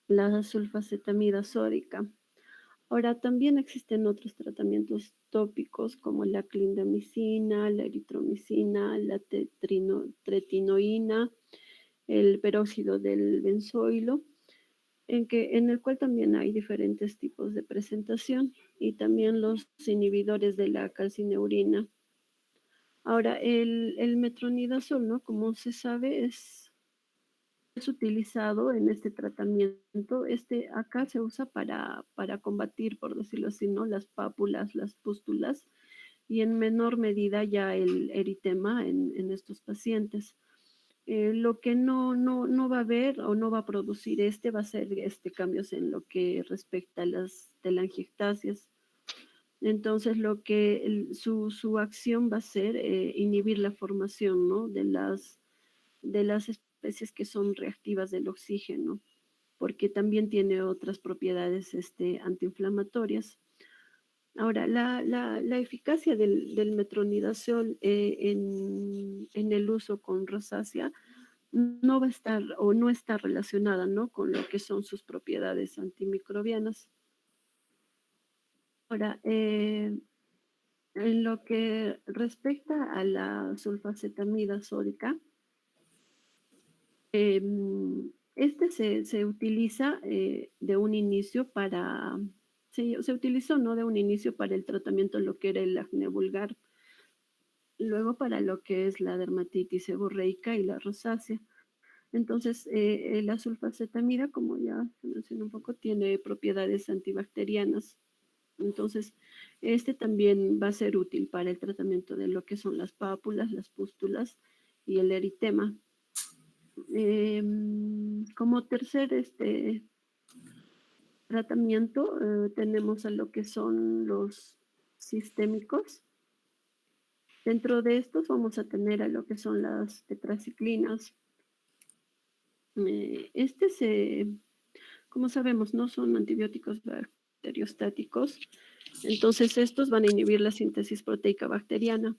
la sulfacetamida sódica. Ahora, también existen otros tratamientos tópicos como la clindamicina, la eritromicina, la tretinoína, el peróxido del benzoilo, en el cual también hay diferentes tipos de presentación y también los inhibidores de la calcineurina. Ahora, el metronidazol, ¿no? Como se sabe, es utilizado en este tratamiento. Acá se usa para combatir, por decirlo así, ¿no? Las pápulas, las pústulas y en menor medida ya el eritema en estos pacientes. Lo que no va a haber o no va a producir va a ser cambios en lo que respecta a las telangiectasias. Entonces, su acción va a ser inhibir la formación, ¿no? de las especies que son reactivas del oxígeno, porque también tiene otras propiedades antiinflamatorias. Ahora, la eficacia del metronidazol en el uso con rosácea no va a estar o no está relacionada, ¿no? Con lo que son sus propiedades antimicrobianas. Ahora, en lo que respecta a la sulfacetamida sódica, se utiliza de un inicio se utilizó, ¿no? De un inicio para el tratamiento de lo que era el acné vulgar, luego para lo que es la dermatitis seborreica y la rosácea. Entonces, la sulfacetamida, como ya se mencionó un poco, tiene propiedades antibacterianas. Entonces, también va a ser útil para el tratamiento de lo que son las pápulas, las pústulas y el eritema. Como tercer tratamiento, tenemos a lo que son los sistémicos. Dentro de estos vamos a tener a lo que son las tetraciclinas. Como sabemos, no son antibióticos bacteriostáticos, entonces estos van a inhibir la síntesis proteica bacteriana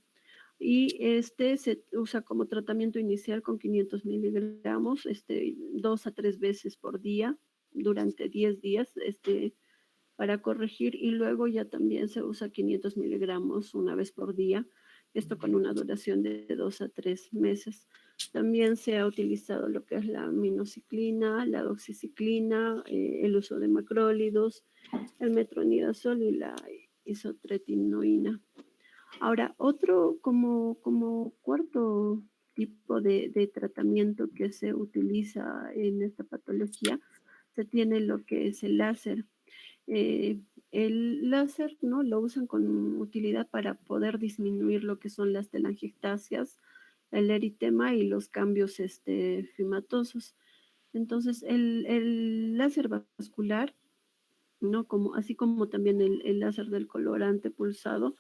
y se usa como tratamiento inicial con 500 miligramos, 2 a 3 veces por día durante 10 días, para corregir, y luego ya también se usa 500 miligramos una vez por día, esto con una duración de 2 a 3 meses. También se ha utilizado lo que es la aminociclina, la doxiciclina, el uso de macrólidos, el metronidazol y la isotretinoína. Ahora, otro como cuarto tipo de tratamiento que se utiliza en esta patología, se tiene lo que es el láser. El láser, ¿no? Lo usan con utilidad para poder disminuir lo que son las telangiectasias, el eritema y los cambios fimatosos. Entonces, el láser vascular, ¿no? Así como también el láser del colorante pulsado,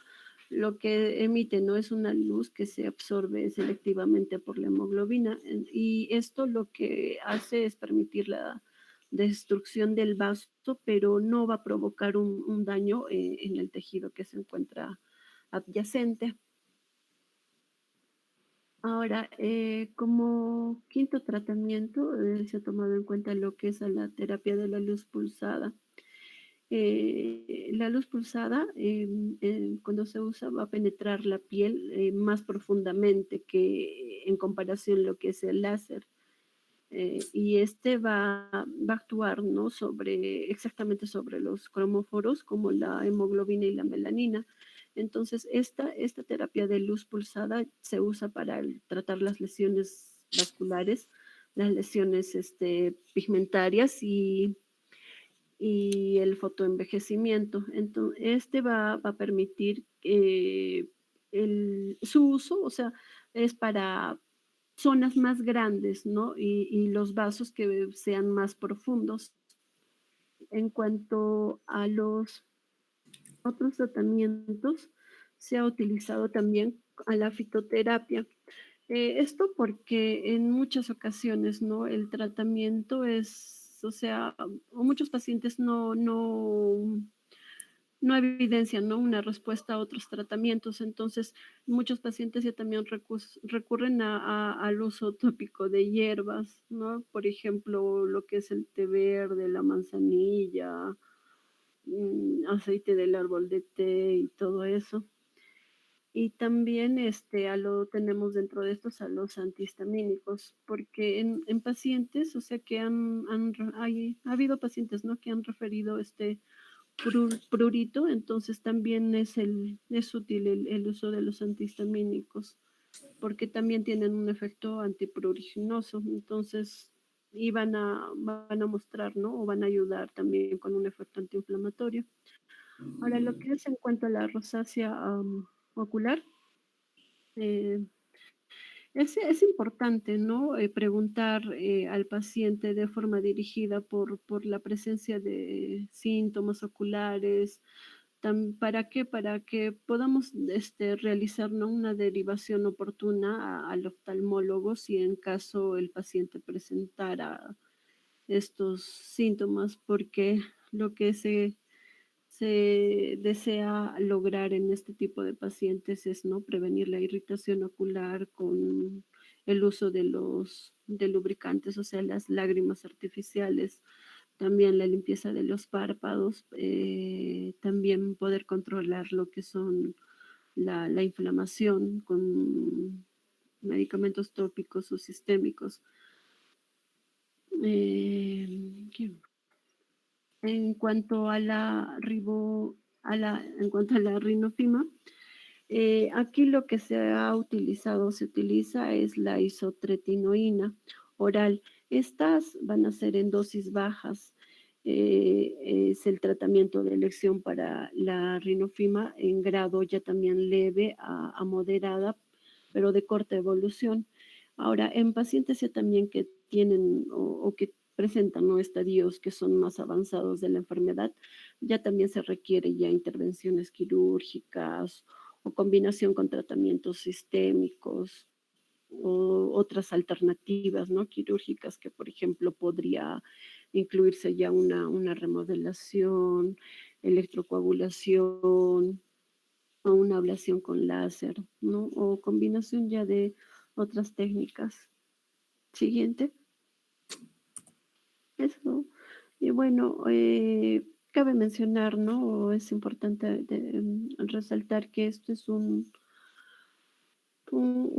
lo que emite no es una luz que se absorbe selectivamente por la hemoglobina, y esto lo que hace es permitir la destrucción del vaso, pero no va a provocar un daño en el tejido que se encuentra adyacente. Ahora, como quinto tratamiento, se ha tomado en cuenta lo que es la terapia de la luz pulsada. La luz pulsada, cuando se usa, va a penetrar la piel más profundamente que en comparación lo que es el láser. Y va a actuar, ¿no? Exactamente sobre los cromóforos, como la hemoglobina y la melanina. Entonces, esta terapia de luz pulsada se usa para tratar las lesiones vasculares, las lesiones pigmentarias y el fotoenvejecimiento. Entonces, va a permitir su uso, o sea, es para zonas más grandes, ¿no? Y los vasos que sean más profundos. En cuanto a los otros tratamientos, se ha utilizado también a la fitoterapia. Esto porque en muchas ocasiones, ¿no? El tratamiento es, o sea, o muchos pacientes no evidencian, ¿no? Una respuesta a otros tratamientos. Entonces, muchos pacientes ya también recurren al uso tópico de hierbas, ¿no? Por ejemplo, lo que es el té verde, la manzanilla, aceite del árbol de té y todo eso. Y también tenemos dentro de estos a los antihistamínicos, porque en pacientes, o sea que ha habido pacientes, ¿no? Que han referido prurito, entonces también es útil el uso de los antihistamínicos, porque también tienen un efecto antipruriginoso, entonces van a mostrar, ¿no? O van a ayudar también con un efecto antiinflamatorio. Ahora, lo que es en cuanto a la rosácea ocular, eh, es importante, ¿no? Preguntar al paciente de forma dirigida por la presencia de síntomas oculares. ¿Para qué? Para que podamos realizar, ¿no? Una derivación oportuna al oftalmólogo si en caso el paciente presentara estos síntomas, porque lo que se desea lograr en este tipo de pacientes es, ¿no? Prevenir la irritación ocular con el uso de lubricantes, o sea, las lágrimas artificiales, también la limpieza de los párpados, también poder controlar lo que son la inflamación con medicamentos tópicos o sistémicos. ¿Qué? En cuanto a en cuanto a la rinofima, aquí lo que se utiliza es la isotretinoína oral. Estas van a ser en dosis bajas. Es el tratamiento de elección para la rinofima en grado ya también leve a moderada, pero de corta evolución. Ahora, en pacientes ya también que tienen o que presentan, ¿no? Estadios que son más avanzados de la enfermedad, ya también se requiere ya intervenciones quirúrgicas o combinación con tratamientos sistémicos o otras alternativas, ¿no? Quirúrgicas que, por ejemplo, podría incluirse ya una remodelación, electrocoagulación o una ablación con láser, ¿no? O combinación ya de otras técnicas. Siguiente. Eso. Y bueno, cabe mencionar, ¿no? O es importante resaltar que esto es un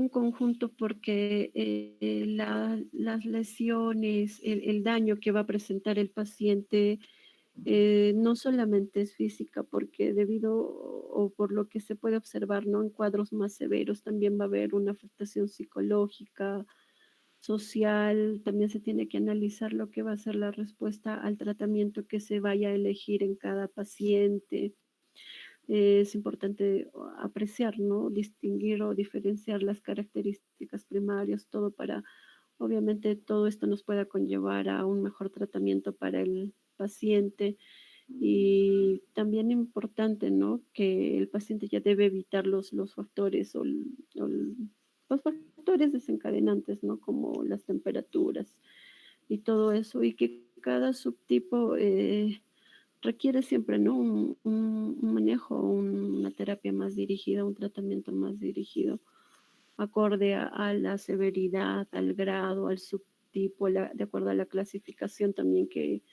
conjunto porque las lesiones, el daño que va a presentar el paciente no solamente es física, porque debido o por lo que se puede observar, ¿no? En cuadros más severos también va a haber una afectación psicológica, social, también se tiene que analizar lo que va a ser la respuesta al tratamiento que se vaya a elegir en cada paciente. Es importante apreciar, ¿no? Distinguir o diferenciar las características primarias, todo para, obviamente, todo esto nos pueda conllevar a un mejor tratamiento para el paciente. Y también importante, ¿no? Que el paciente ya debe evitar los factores los factores desencadenantes, ¿no? Como las temperaturas y todo eso, y que cada subtipo requiere siempre, ¿no? Un manejo, una terapia más dirigida, un tratamiento más dirigido, acorde a la severidad, al grado, al subtipo, de acuerdo a la clasificación también que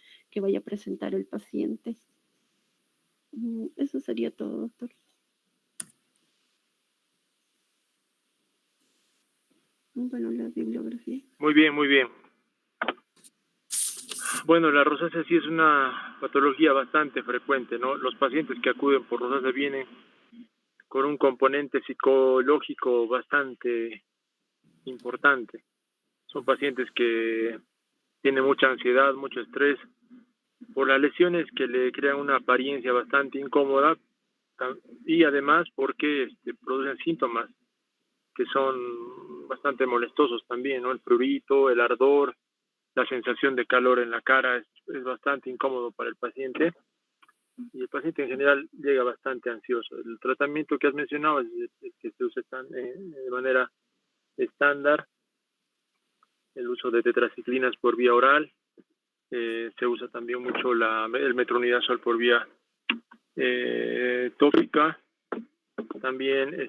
vaya a presentar el paciente. Eso sería todo, doctor. Bueno, la bibliografía. Muy bien, muy bien. Bueno, la rosácea sí es una patología bastante frecuente, ¿no? Los pacientes que acuden por rosácea vienen con un componente psicológico bastante importante. Son pacientes que tienen mucha ansiedad, mucho estrés, por las lesiones que le crean una apariencia bastante incómoda y además porque producen síntomas que son bastante molestosos también, ¿no? El prurito, el ardor, la sensación de calor en la cara es bastante incómodo para el paciente, y el paciente en general llega bastante ansioso. El tratamiento que has mencionado es el que se usa de manera estándar, el uso de tetraciclinas por vía oral. Se usa también mucho el metronidazol por vía tópica. También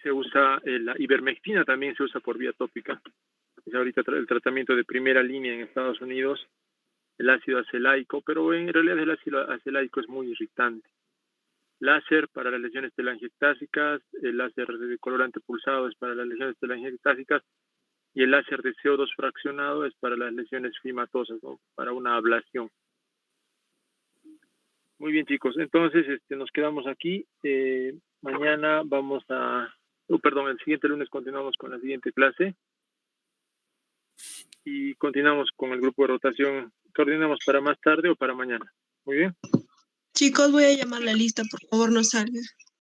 se usa la ivermectina, también se usa por vía tópica. Es ahorita el tratamiento de primera línea en Estados Unidos, el ácido acelaico, pero en realidad el ácido acelaico es muy irritante. Láser para las lesiones telangiectásicas, el láser de colorante pulsado es para las lesiones telangiectásicas, y el láser de CO2 fraccionado es para las lesiones fimatosas, ¿no? Para una ablación. Muy bien, chicos. Entonces, nos quedamos aquí. Mañana vamos el siguiente lunes continuamos con la siguiente clase. Y continuamos con el grupo de rotación. ¿Coordinamos para más tarde o para mañana? Muy bien. Chicos, voy a llamar la lista, por favor, no salgan.